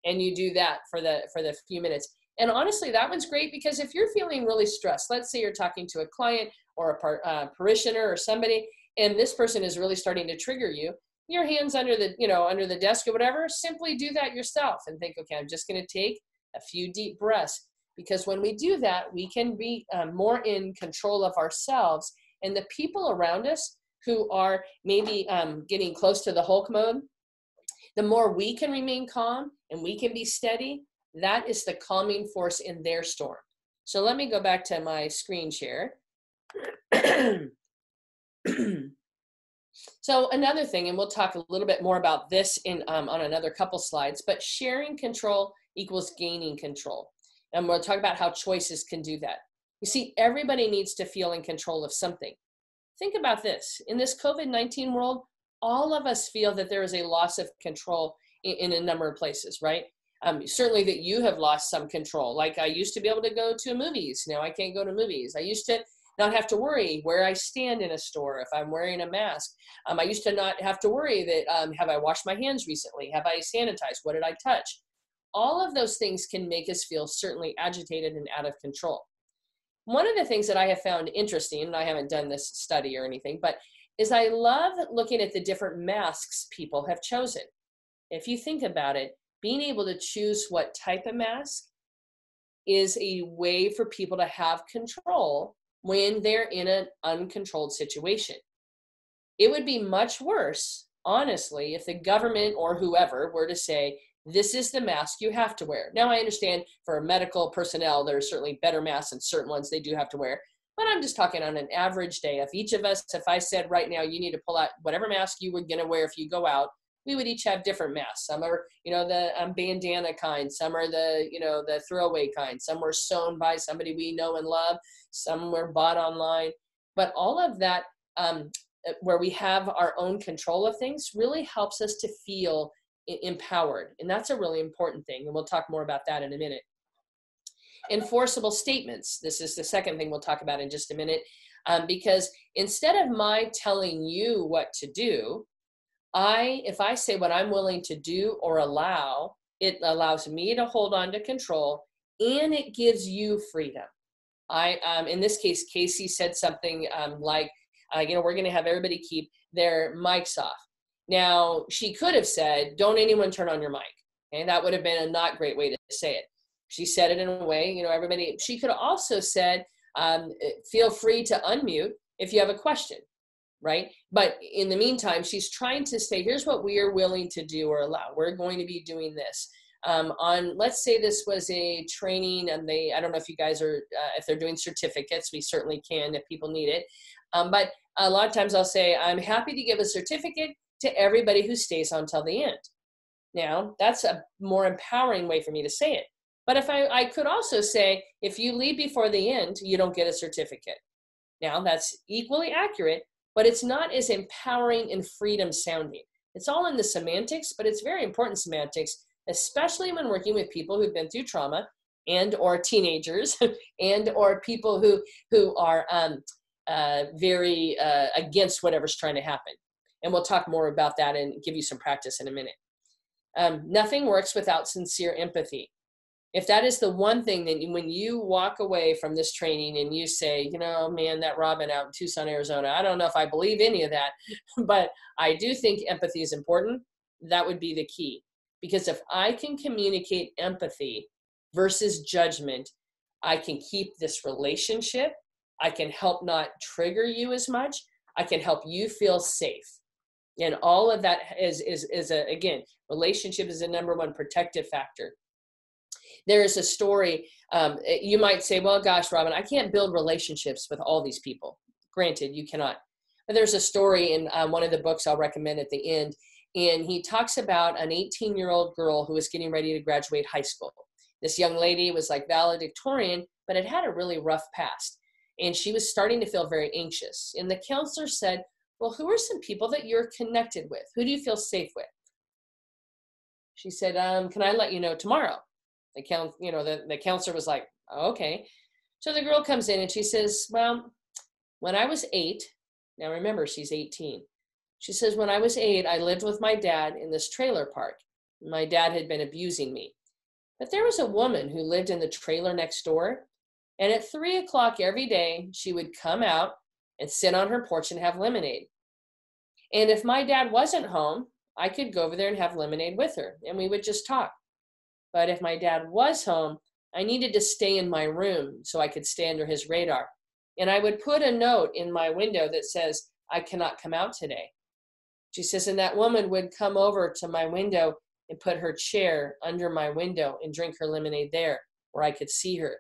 And you do that for the few minutes. And honestly, that one's great, because if you're feeling really stressed, let's say you're talking to a client or a parishioner or somebody, and this person is really starting to trigger you, your hands under the desk or whatever, simply do that yourself and think, okay, I'm just going to take a few deep breaths. Because when we do that, we can be more in control of ourselves, and the people around us who are maybe getting close to the Hulk mode, the more we can remain calm and we can be steady, that is the calming force in their storm. So let me go back to my screen share. So another thing, and we'll talk a little bit more about this on another couple slides, but sharing control equals gaining control. And we'll talk about how choices can do that. You see, everybody needs to feel in control of something. Think about this. In this COVID-19 world, all of us feel that there is a loss of control in a number of places, right? Certainly that you have lost some control. Like I used to be able to go to movies. Now I can't go to movies. I used to not have to worry where I stand in a store if I'm wearing a mask. I used to not have to worry that, have I washed my hands recently? Have I sanitized? What did I touch? All of those things can make us feel certainly agitated and out of control. One of the things that I have found interesting, and I haven't done this study or anything, but is I love looking at the different masks people have chosen. If you think about it, being able to choose what type of mask is a way for people to have control when they're in an uncontrolled situation. It would be much worse, honestly, if the government or whoever were to say, this is the mask you have to wear. Now, I understand for medical personnel, there are certainly better masks and certain ones they do have to wear. But I'm just talking on an average day. If each of us, if I said right now, you need to pull out whatever mask you were going to wear if you go out, we would each have different masks. Some are, the bandana kind. Some are the throwaway kind. Some were sewn by somebody we know and love. Some were bought online. But all of that, where we have our own control of things, really helps us to feel empowered. And that's a really important thing. And we'll talk more about that in a minute. Enforceable statements. This is the second thing we'll talk about in just a minute. because instead of my telling you what to do, if I say what I'm willing to do or allow, it allows me to hold on to control, and it gives you freedom. In this case, Casey said something like, we're going to have everybody keep their mics off. Now, she could have said, don't anyone turn on your mic. And that would have been a not great way to say it. She said it in a way, everybody, she could have also said, feel free to unmute if you have a question, right? But in the meantime, she's trying to say, here's what we are willing to do or allow. We're going to be doing this. Let's say this was a training, and I don't know if you guys are, if they're doing certificates, we certainly can if people need it. But a lot of times I'll say, I'm happy to give a certificate to everybody who stays until the end. Now, that's a more empowering way for me to say it. But if I could also say, if you leave before the end, you don't get a certificate. Now, that's equally accurate, but it's not as empowering and freedom sounding. It's all in the semantics, but it's very important semantics, especially when working with people who've been through trauma and or teenagers and or people who are very against whatever's trying to happen. And we'll talk more about that and give you some practice in a minute. Nothing works without sincere empathy. If that is the one thing that when you walk away from this training and you say, man, that Robin out in Tucson, Arizona, I don't know if I believe any of that, but I do think empathy is important. That would be the key. Because if I can communicate empathy versus judgment, I can keep this relationship. I can help not trigger you as much. I can help you feel safe. And all of that is again, relationship is the number one protective factor. There is a story, you might say, well, gosh, Robin, I can't build relationships with all these people. Granted, you cannot. But there's a story in one of the books I'll recommend at the end. And he talks about an 18-year-old girl who was getting ready to graduate high school. This young lady was like valedictorian, but had a really rough past. And she was starting to feel very anxious. And the counselor said, well, who are some people that you're connected with? Who do you feel safe with? She said, can I let you know tomorrow? The counselor was like, okay. So the girl comes in and she says, well, when I was 8, now remember, she's 18. She says, when I was 8, I lived with my dad in this trailer park. My dad had been abusing me. But there was a woman who lived in the trailer next door. And at 3 o'clock every day, she would come out and sit on her porch and have lemonade. And if my dad wasn't home, I could go over there and have lemonade with her, and we would just talk. But if my dad was home, I needed to stay in my room so I could stay under his radar. And I would put a note in my window that says, I cannot come out today. She says, and that woman would come over to my window and put her chair under my window and drink her lemonade there where I could see her.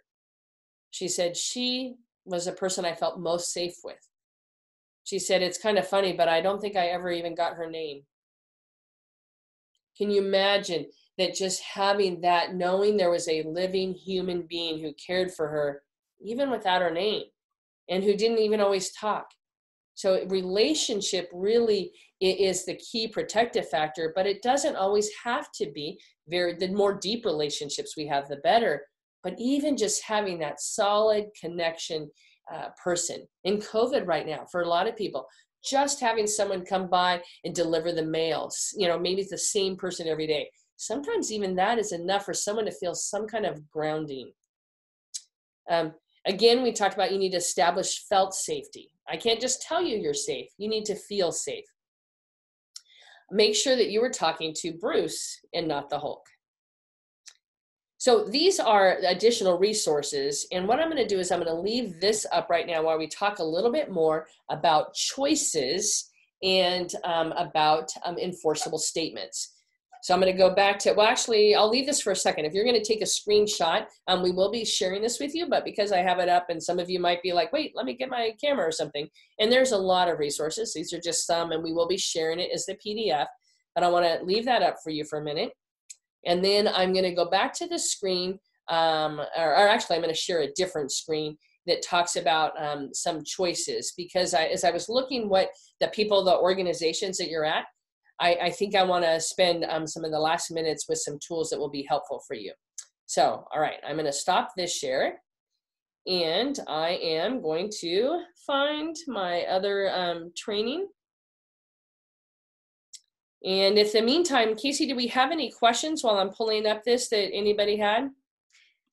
She said she was a person I felt most safe with. She said, it's kind of funny, but I don't think I ever even got her name. Can you imagine that just having that, knowing there was a living human being who cared for her, even without her name, and who didn't even always talk? So relationship really is the key protective factor, but it doesn't always have to be. The more deep relationships we have, the better. But even just having that solid connection person in COVID right now, for a lot of people, just having someone come by and deliver the mails, maybe it's the same person every day. Sometimes even that is enough for someone to feel some kind of grounding. Again, we talked about you need to establish felt safety. I can't just tell you you're safe. You need to feel safe. Make sure that you were talking to Bruce and not the Hulk. So these are additional resources. And what I'm going to do is I'm going to leave this up right now while we talk a little bit more about choices and about enforceable statements. So I'm going to go back to, well, actually, I'll leave this for a second. If you're going to take a screenshot, we will be sharing this with you, but because I have it up and some of you might be like, wait, let me get my camera or something. And there's a lot of resources. These are just some, and we will be sharing it as the PDF, but I want to leave that up for you for a minute. And then I'm going to go back to the screen, or actually I'm going to share a different screen that talks about some choices, because as I was looking what the organizations that you're at, I think I want to spend some of the last minutes with some tools that will be helpful for you. So, all right, I'm going to stop this share. And I am going to find my other training. And in the meantime, Casey, do we have any questions while I'm pulling up this that anybody had?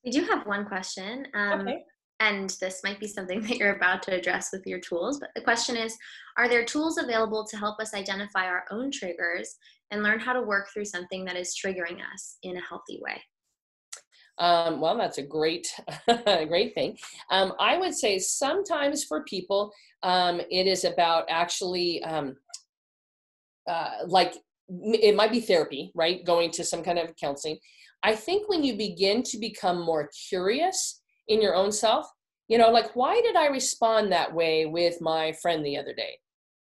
We do have one question, Okay. and this might be something that you're about to address with your tools, but the question is, are there tools available to help us identify our own triggers and learn how to work through something that is triggering us in a healthy way? Well, that's a great, great thing. I would say sometimes for people, it is about actually like it might be therapy, right? Going to some kind of counseling. I think when you begin to become more curious in your own self, like why did I respond that way with my friend the other day?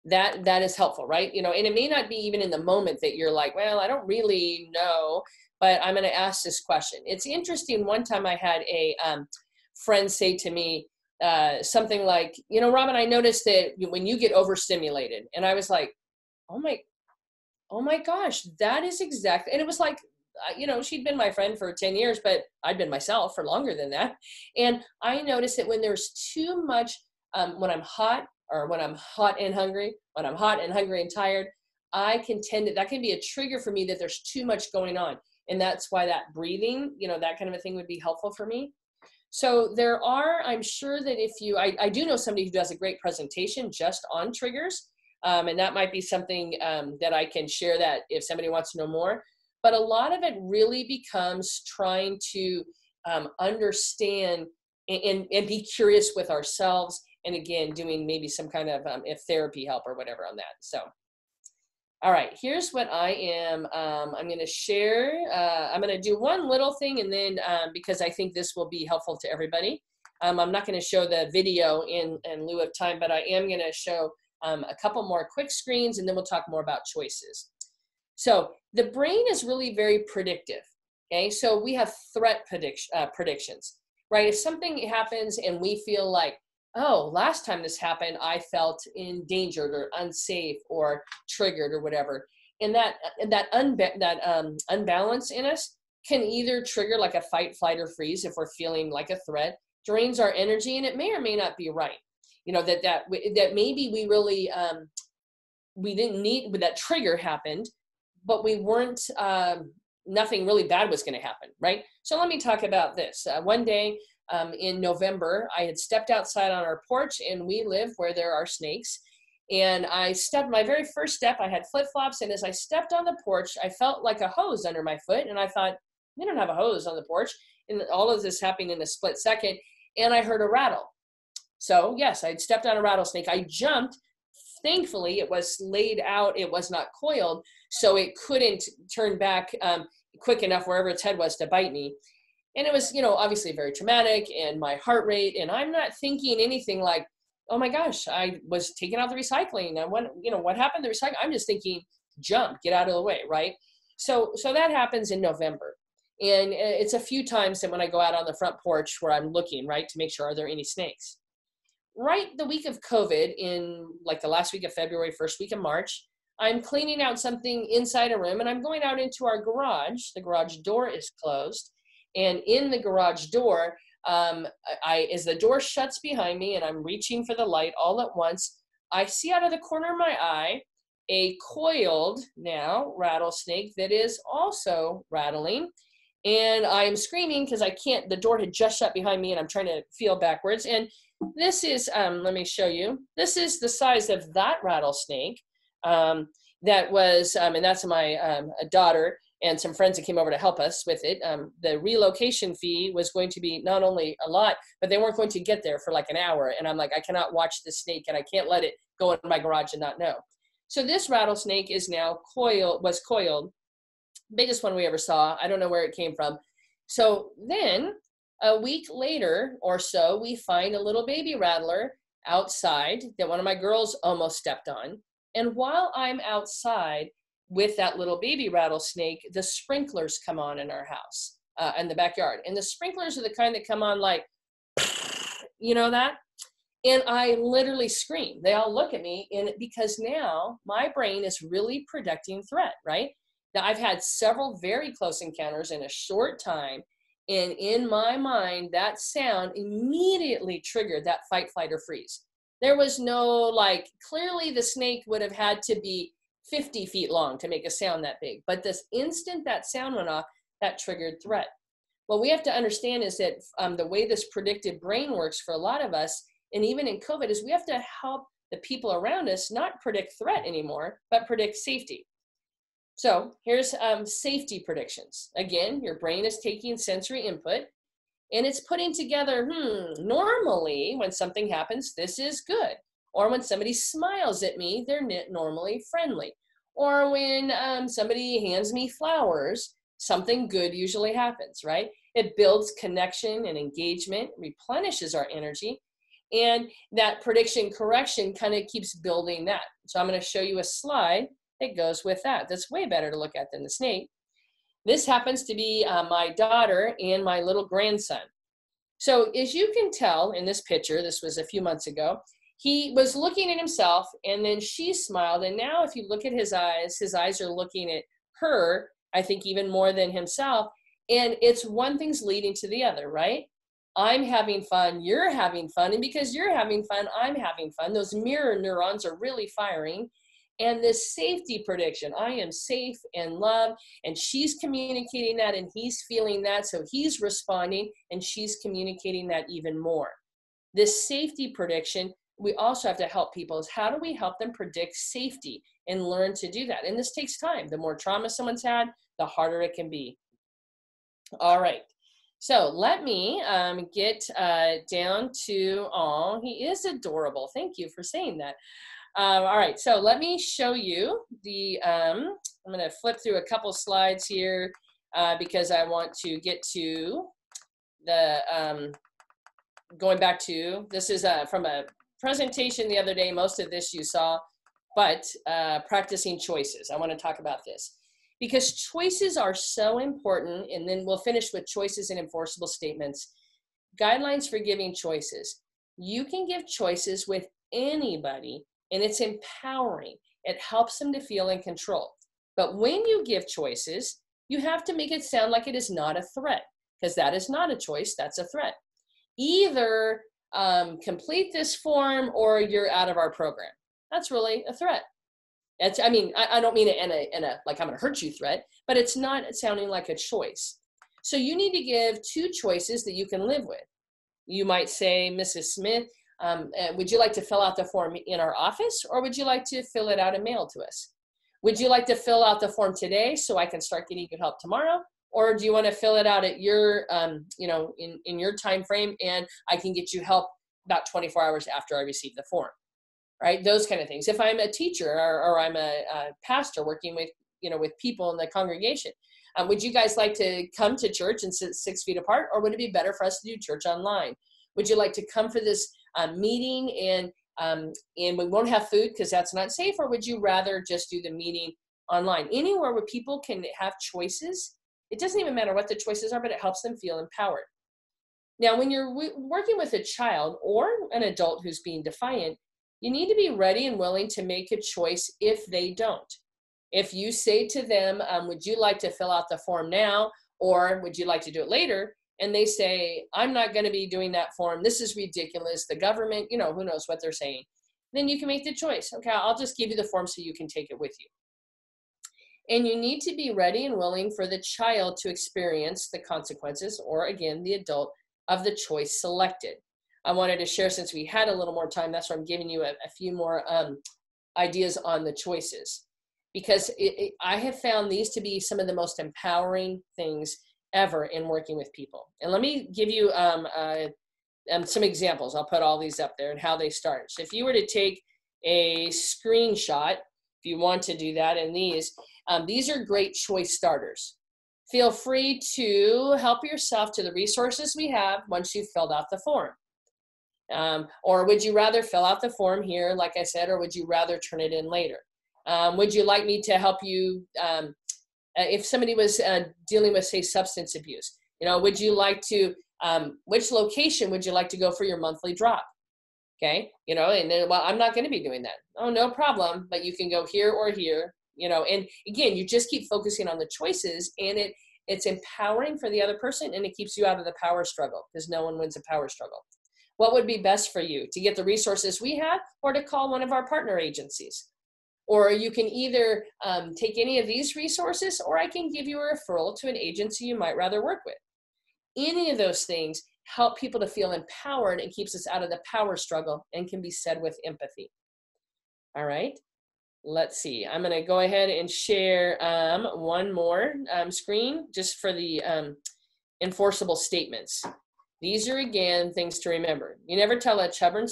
That is helpful, right? And it may not be even in the moment that you're like, well, I don't really know, but I'm going to ask this question. It's interesting. One time I had a friend say to me something like, Robin, I noticed that when you get overstimulated, and I was like, oh my oh my gosh, that is exactly, and it was like, she'd been my friend for 10 years, but I'd been myself for longer than that. And I noticed that when there's too much, when I'm hot or when I'm hot and hungry and tired, I can tend to, that can be a trigger for me that there's too much going on. And that's why that breathing, that kind of a thing would be helpful for me. So I'm sure that if I do know somebody who does a great presentation just on triggers. And that might be something that I can share that if somebody wants to know more. But a lot of it really becomes trying to understand and be curious with ourselves. And again, doing maybe some kind of if therapy help or whatever on that. So, all right, here's what I'm going to share. I'm going to do one little thing, and then because I think this will be helpful to everybody. I'm not going to show the video in lieu of time, but I am going to show a couple more quick screens, and then we'll talk more about choices. So the brain is really very predictive. Okay, so we have threat predictions, right? If something happens and we feel like, oh, last time this happened, I felt endangered or unsafe or triggered or whatever, and that unbalance in us can either trigger like a fight, flight, or freeze if we're feeling like a threat, drains our energy, and it may or may not be right. That maybe we really we didn't need, but that trigger happened, but we weren't nothing really bad was going to happen, right? So let me talk about this. One day in November, I had stepped outside on our porch, and we live where there are snakes. And I stepped, my very first step, I had flip-flops, and as I stepped on the porch, I felt like a hose under my foot, and I thought, we don't have a hose on the porch. And all of this happened in a split second, and I heard a rattle. So yes, I'd stepped on a rattlesnake. I jumped. Thankfully, it was laid out. It was not coiled, so it couldn't turn back quick enough wherever its head was to bite me. And it was, obviously very traumatic, and my heart rate, and I'm not thinking anything like, oh my gosh, I was taking out the recycling. And what happened to the recycling? I'm just thinking, jump, get out of the way, right? So that happens in November. And it's a few times that when I go out on the front porch where I'm looking, right, to make sure, are there any snakes? Right the week of COVID, in like the last week of February, first week of March, I'm cleaning out something inside a room, and I'm going out into our garage. The garage door is closed. And in the garage door, as the door shuts behind me and I'm reaching for the light all at once, I see out of the corner of my eye a coiled now rattlesnake that is also rattling. And I'm screaming because I can't, the door had just shut behind me, and I'm trying to feel backwards. And this is, let me show you. This is the size of that rattlesnake. That was, and that's my daughter and some friends that came over to help us with it. The relocation fee was going to be not only a lot, but they weren't going to get there for like an hour. And I'm like, I cannot watch this snake, and I can't let it go in my garage and not know. So this rattlesnake is now was coiled. Biggest one we ever saw. I don't know where it came from. So then a week later or so, we find a little baby rattler outside that one of my girls almost stepped on. And while I'm outside with that little baby rattlesnake, the sprinklers come on in our house, in the backyard. And the sprinklers are the kind that come on like, that? And I literally scream. They all look at me, and because now my brain is really predicting threat, right? Now I've had several very close encounters in a short time, And in my mind, that sound immediately triggered that fight, flight, or freeze. There was no like, clearly the snake would have had to be 50 feet long to make a sound that big. But this instant that sound went off, that triggered threat. What we have to understand is that the way this predictive brain works for a lot of us, and even in COVID, is we have to help the people around us not predict threat anymore, but predict safety. So here's safety predictions. Again, your brain is taking sensory input and it's putting together, normally when something happens, this is good. Or when somebody smiles at me, they're normally friendly. Or when somebody hands me flowers, something good usually happens, right? It builds connection and engagement, replenishes our energy, and that prediction correction kind of keeps building that. So I'm going to show you a slide that goes with that. That's way better to look at than the snake. This happens to be my daughter and my little grandson. So as you can tell in this picture, this was a few months ago, he was looking at himself and then she smiled. And now if you look at his eyes are looking at her, I think even more than himself. And it's one thing's leading to the other, right? I'm having fun, you're having fun. And because you're having fun, I'm having fun. Those mirror neurons are really firing. And this safety prediction, I am safe and loved, and she's communicating that and he's feeling that. So he's responding and she's communicating that even more. This safety prediction, we also have to help people is how do we help them predict safety and learn to do that? And this takes time. The more trauma someone's had, the harder it can be. All right. So let me get down to, oh, he is adorable. Thank you for saying that. All right, so let me show you the, I'm going to flip through a couple slides here because I want to get to the, going back to, this is from a presentation the other day, most of this you saw, but practicing choices. I want to talk about this because choices are so important, and then we'll finish with choices and enforceable statements. Guidelines for giving choices. You can give choices with anybody, and it's empowering. It helps them to feel in control. But when you give choices, you have to make it sound like it is not a threat, because that is not a choice, that's a threat. Either complete this form or you're out of our program. That's really a threat. It's, I mean, I don't mean it in a like I'm gonna hurt you threat, but it's not sounding like a choice. So you need to give two choices that you can live with. You might say, Mrs. Smith, would you like to fill out the form in our office, or would you like to fill it out and mail to us? Would you like to fill out the form today so I can start getting you help tomorrow? Or do you want to fill it out at your, in your time frame, and I can get you help about 24 hours after I receive the form, right? Those kind of things. If I'm a teacher or I'm a pastor working with, with people in the congregation, would you guys like to come to church and sit 6 feet apart, or would it be better for us to do church online? Would you like to come for this meeting and we won't have food because that's not safe, or would you rather just do the meeting online? Anywhere where people can have choices, it doesn't even matter what the choices are, but it helps them feel empowered. Now, when you're working with a child or an adult who's being defiant, you need to be ready and willing to make a choice if they don't. If you say to them, would you like to fill out the form now, or would you like to do it later? And they say, I'm not going to be doing that form. This is ridiculous. The government, who knows what they're saying. Then you can make the choice. Okay, I'll just give you the form so you can take it with you. And you need to be ready and willing for the child to experience the consequences, or again, the adult, of the choice selected. I wanted to share, since we had a little more time, that's why I'm giving you a few more ideas on the choices. Because I have found these to be some of the most empowering things ever in working with people. And let me give you some examples. I'll put all these up there and how they start. So if you were to take a screenshot, if you want to do that, and these are great choice starters. Feel free to help yourself to the resources we have once you've filled out the form. Or would you rather fill out the form here, like I said, or would you rather turn it in later? Would you like me to help you if somebody was dealing with, say, substance abuse? Would you like to, which location would you like to go for your monthly drop? Okay, and then, well, I'm not going to be doing that. Oh, no problem, but you can go here or here, and again, you just keep focusing on the choices, and It's empowering for the other person, and it keeps you out of the power struggle, because no one wins a power struggle. What would be best for you? To get the resources we have, or to call one of our partner agencies? Or you can either take any of these resources, or I can give you a referral to an agency you might rather work with. Any of those things help people to feel empowered and keeps us out of the power struggle, and can be said with empathy. All right, let's see. I'm going to go ahead and share one more screen just for the enforceable statements. These are, again, things to remember. You never tell a stubborn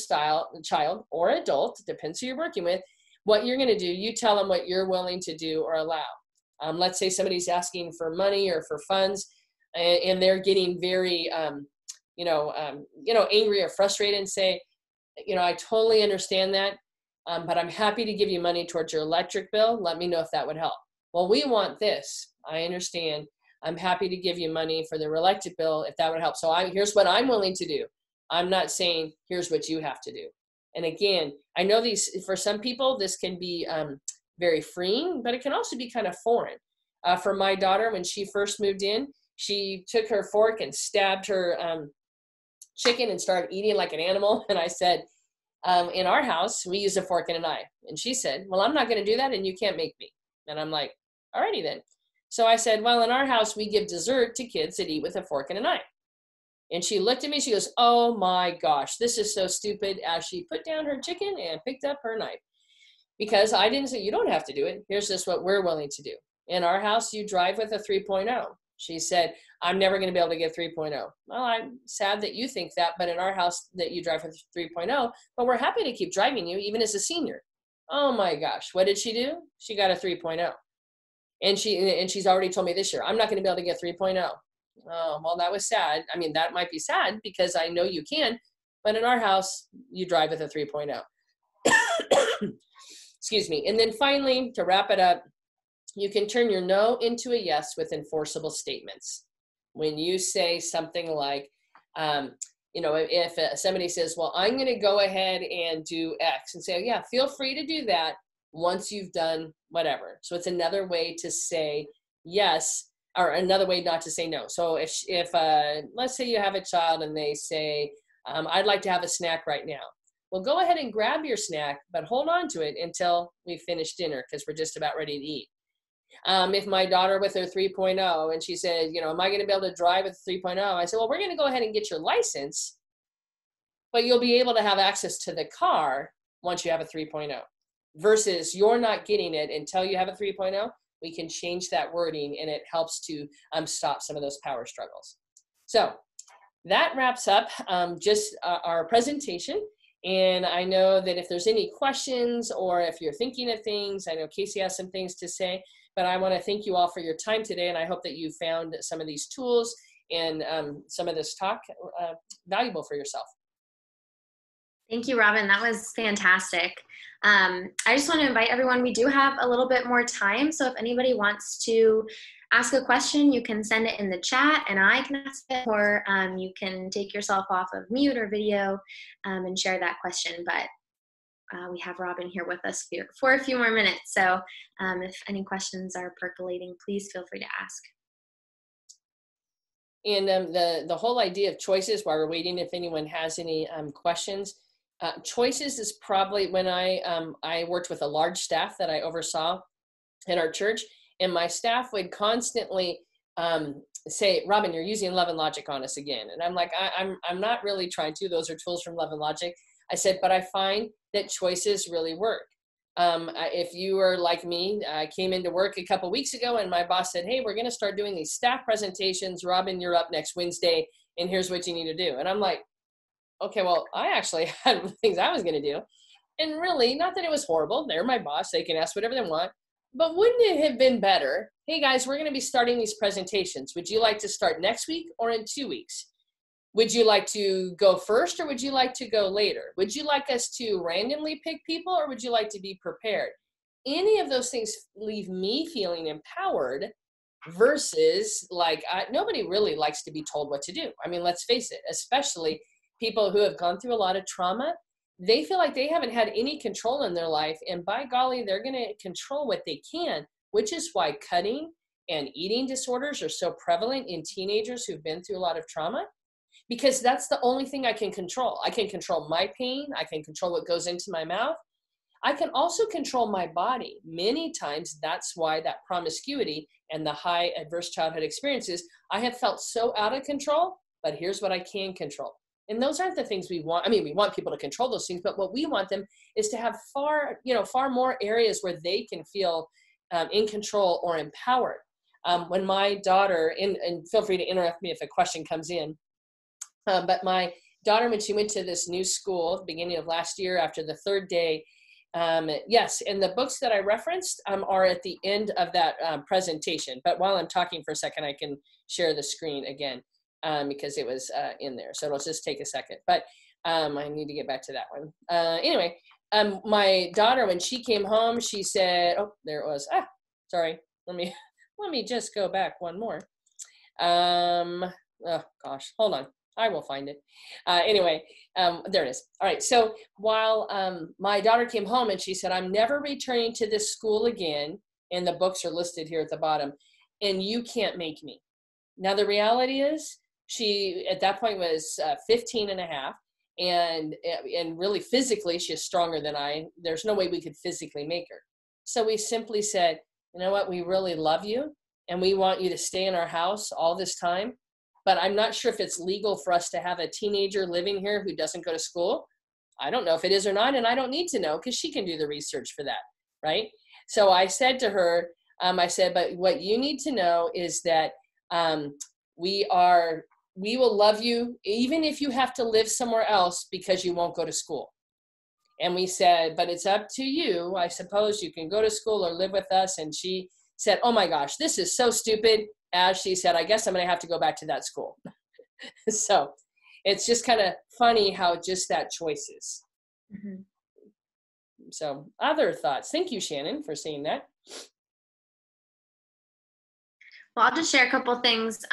child or adult, depends who you're working with, what you're going to do. You tell them what you're willing to do or allow. Let's say somebody's asking for money or for funds, and they're getting very, angry or frustrated, and say, I totally understand that, but I'm happy to give you money towards your electric bill. Let me know if that would help. Well, we want this. I understand. I'm happy to give you money for the electric bill if that would help. So here's what I'm willing to do. I'm not saying here's what you have to do. And again, I know for some people, this can be very freeing, but it can also be kind of foreign. For my daughter, when she first moved in, she took her fork and stabbed her chicken and started eating like an animal. And I said, in our house, we use a fork and a knife. And she said, well, I'm not going to do that, and you can't make me. And I'm like, alrighty then. So I said, well, in our house, we give dessert to kids that eat with a fork and a knife. And she looked at me, she goes, oh my gosh, this is so stupid, as she put down her chicken and picked up her knife. Because I didn't say, you don't have to do it. Here's just what we're willing to do. In our house, you drive with a 3.0. She said, I'm never going to be able to get 3.0. Well, I'm sad that you think that, but in our house that you drive with 3.0, but we're happy to keep driving you even as a senior. Oh my gosh, what did she do? She got a 3.0. And she's already told me this year, I'm not going to be able to get 3.0. Oh, well, that was sad. I mean, that might be sad because I know you can, but in our house, you drive with a 3.0. Excuse me. And then finally, to wrap it up, you can turn your no into a yes with enforceable statements. When you say something like, if somebody says, well, I'm going to go ahead and do X, and say, oh, yeah, feel free to do that once you've done whatever. So it's another way to say yes, or another way not to say no. So if let's say you have a child and they say, I'd like to have a snack right now. Well, go ahead and grab your snack, but hold on to it until we finish dinner, because we're just about ready to eat. If my daughter with her 3.0 and she said, am I going to be able to drive with 3.0? I said, well, we're going to go ahead and get your license, but you'll be able to have access to the car once you have a 3.0, versus you're not getting it until you have a 3.0. We can change that wording, and it helps to stop some of those power struggles. So that wraps up just our presentation. And I know that if there's any questions, or if you're thinking of things, I know Casey has some things to say, but I want to thank you all for your time today. And I hope that you found some of these tools and some of this talk valuable for yourself. Thank you, Robin. That was fantastic. I just want to invite everyone, we do have a little bit more time. So if anybody wants to ask a question, you can send it in the chat and I can ask it, or you can take yourself off of mute or video and share that question. But we have Robin here with us for a few more minutes. So if any questions are percolating, please feel free to ask. And the whole idea of choices, while we're waiting, if anyone has any questions, choices is probably when I worked with a large staff that I oversaw in our church, and my staff would constantly say, Robin, you're using Love and Logic on us again. And I'm like, I'm not really trying to. Those are tools from Love and Logic. I said, but I find that choices really work. If you are like me, I came into work a couple weeks ago and my boss said, hey, we're going to start doing these staff presentations. Robin, you're up next Wednesday, and here's what you need to do. And I'm like, okay, well, I actually had things I was going to do. And really, not that it was horrible. They're my boss. They can ask whatever they want. But wouldn't it have been better? Hey, guys, we're going to be starting these presentations. Would you like to start next week or in 2 weeks? Would you like to go first, or would you like to go later? Would you like us to randomly pick people, or would you like to be prepared? Any of those things leave me feeling empowered, versus like nobody really likes to be told what to do. I mean, let's face it, especially people who have gone through a lot of trauma. They feel like they haven't had any control in their life, and by golly, they're going to control what they can, which is why cutting and eating disorders are so prevalent in teenagers who've been through a lot of trauma, because that's the only thing I can control. I can control my pain. I can control what goes into my mouth. I can also control my body. Many times, that's why that promiscuity and the high adverse childhood experiences, I have felt so out of control, but here's what I can control. And those aren't the things we want. I mean, we want people to control those things, but what we want them is to have far more areas where they can feel in control or empowered. When my daughter, and feel free to interrupt me if a question comes in, but my daughter, when she went to this new school at the beginning of last year, after the third day, yes, and the books that I referenced are at the end of that presentation. But while I'm talking for a second, I can share the screen again because it was in there. So it'll just take a second. But I need to get back to that one. Anyway, my daughter, when she came home, she said, oh, there it was. Sorry. Let me just go back one more. Oh gosh, hold on. I will find it. Anyway, there it is. All right. So while my daughter came home and she said, I'm never returning to this school again, and the books are listed here at the bottom, and you can't make me. Now, the reality is she, at that point, was 15 and a half. And really physically, she's stronger than I. There's no way we could physically make her. So we simply said, you know what? We really love you, and we want you to stay in our house all this time. But I'm not sure if it's legal for us to have a teenager living here who doesn't go to school. I don't know if it is or not, and I don't need to know because she can do the research for that, right? So I said to her, I said, but what you need to know is that we will love you even if you have to live somewhere else because you won't go to school. And we said, but it's up to you. I suppose you can go to school or live with us. And she said, oh my gosh, this is so stupid. As she said, I guess I'm going to have to go back to that school. So it's just kind of funny how just that choice is. Mm-hmm. So other thoughts? Thank you, Shannon, for saying that. Well, I'll just share a couple things.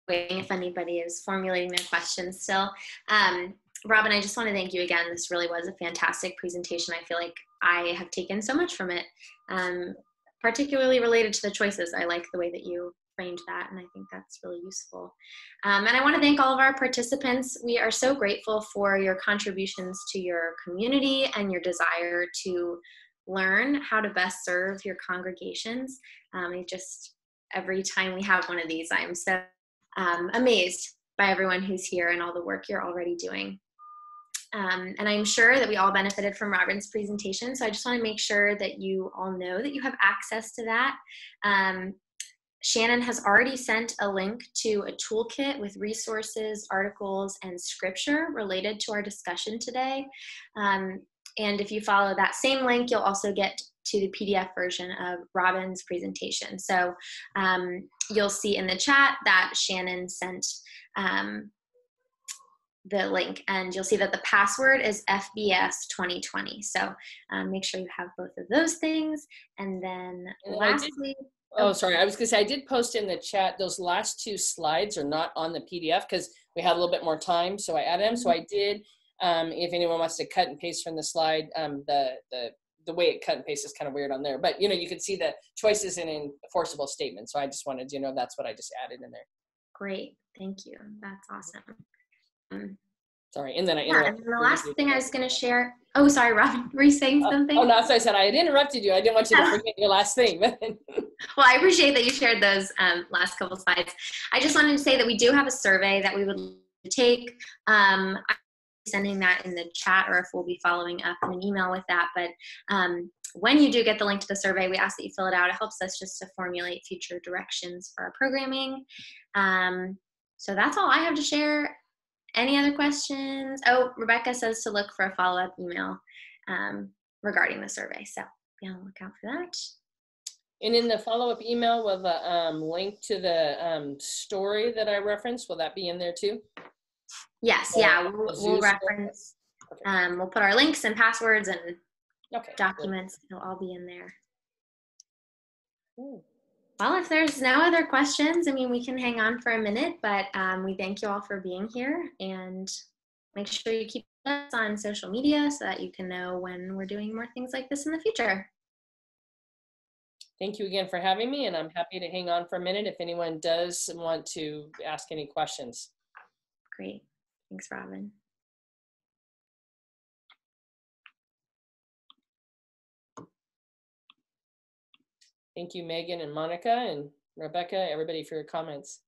Waiting if anybody is formulating their questions still. Robin, I just want to thank you again. This really was a fantastic presentation. I feel like I have taken so much from it, particularly related to the choices. I like the way that you framed that, and I think that's really useful. And I want to thank all of our participants. We are so grateful for your contributions to your community and your desire to learn how to best serve your congregations. Every time we have one of these, I'm so amazed by everyone who's here and all the work you're already doing. And I'm sure that we all benefited from Robin's presentation. So I just want to make sure that you all know that you have access to that. Shannon has already sent a link to a toolkit with resources, articles, and scripture related to our discussion today. And if you follow that same link, you'll also get to the PDF version of Robin's presentation. So you'll see in the chat that Shannon sent the link, and you'll see that the password is FBS 2020. So make sure you have both of those things. And then lastly, sorry, I was gonna say, I did post in the chat, those last two slides are not on the PDF because we had a little bit more time, so I added them. So I did, if anyone wants to cut and paste from the slide, the way it cut and paste is kind of weird on there, but you can see the choices in enforceable statements. So I just wanted you to know that's what I just added in there. Great, thank you. That's awesome. Sorry, and then I interrupted. And the last thing I was going to share. Oh, sorry, Robin, were you saying something? Oh no, so I said I had interrupted you. I didn't want you to forget your last thing. Well, I appreciate that you shared those last couple slides. I just wanted to say that we do have a survey that we would take. I'm sending that in the chat, or if we'll be following up in an email with that. But when you do get the link to the survey, we ask that you fill it out. It helps us just to formulate future directions for our programming. So that's all I have to share. Any other questions? Oh, Rebecca says to look for a follow-up email regarding the survey. So be on the lookout for that. And in the follow-up email with a link to the story that I referenced, will that be in there too? Yes, yeah, we'll reference, okay. We'll put our links and passwords and documents. Good. It'll all be in there. Ooh. Well, if there's no other questions, I mean, we can hang on for a minute, but we thank you all for being here, and make sure you keep us on social media so that you can know when we're doing more things like this in the future. Thank you again for having me, and I'm happy to hang on for a minute if anyone does want to ask any questions. Great. Thanks, Robin. Thank you, Megan and Monica and Rebecca, everybody for your comments.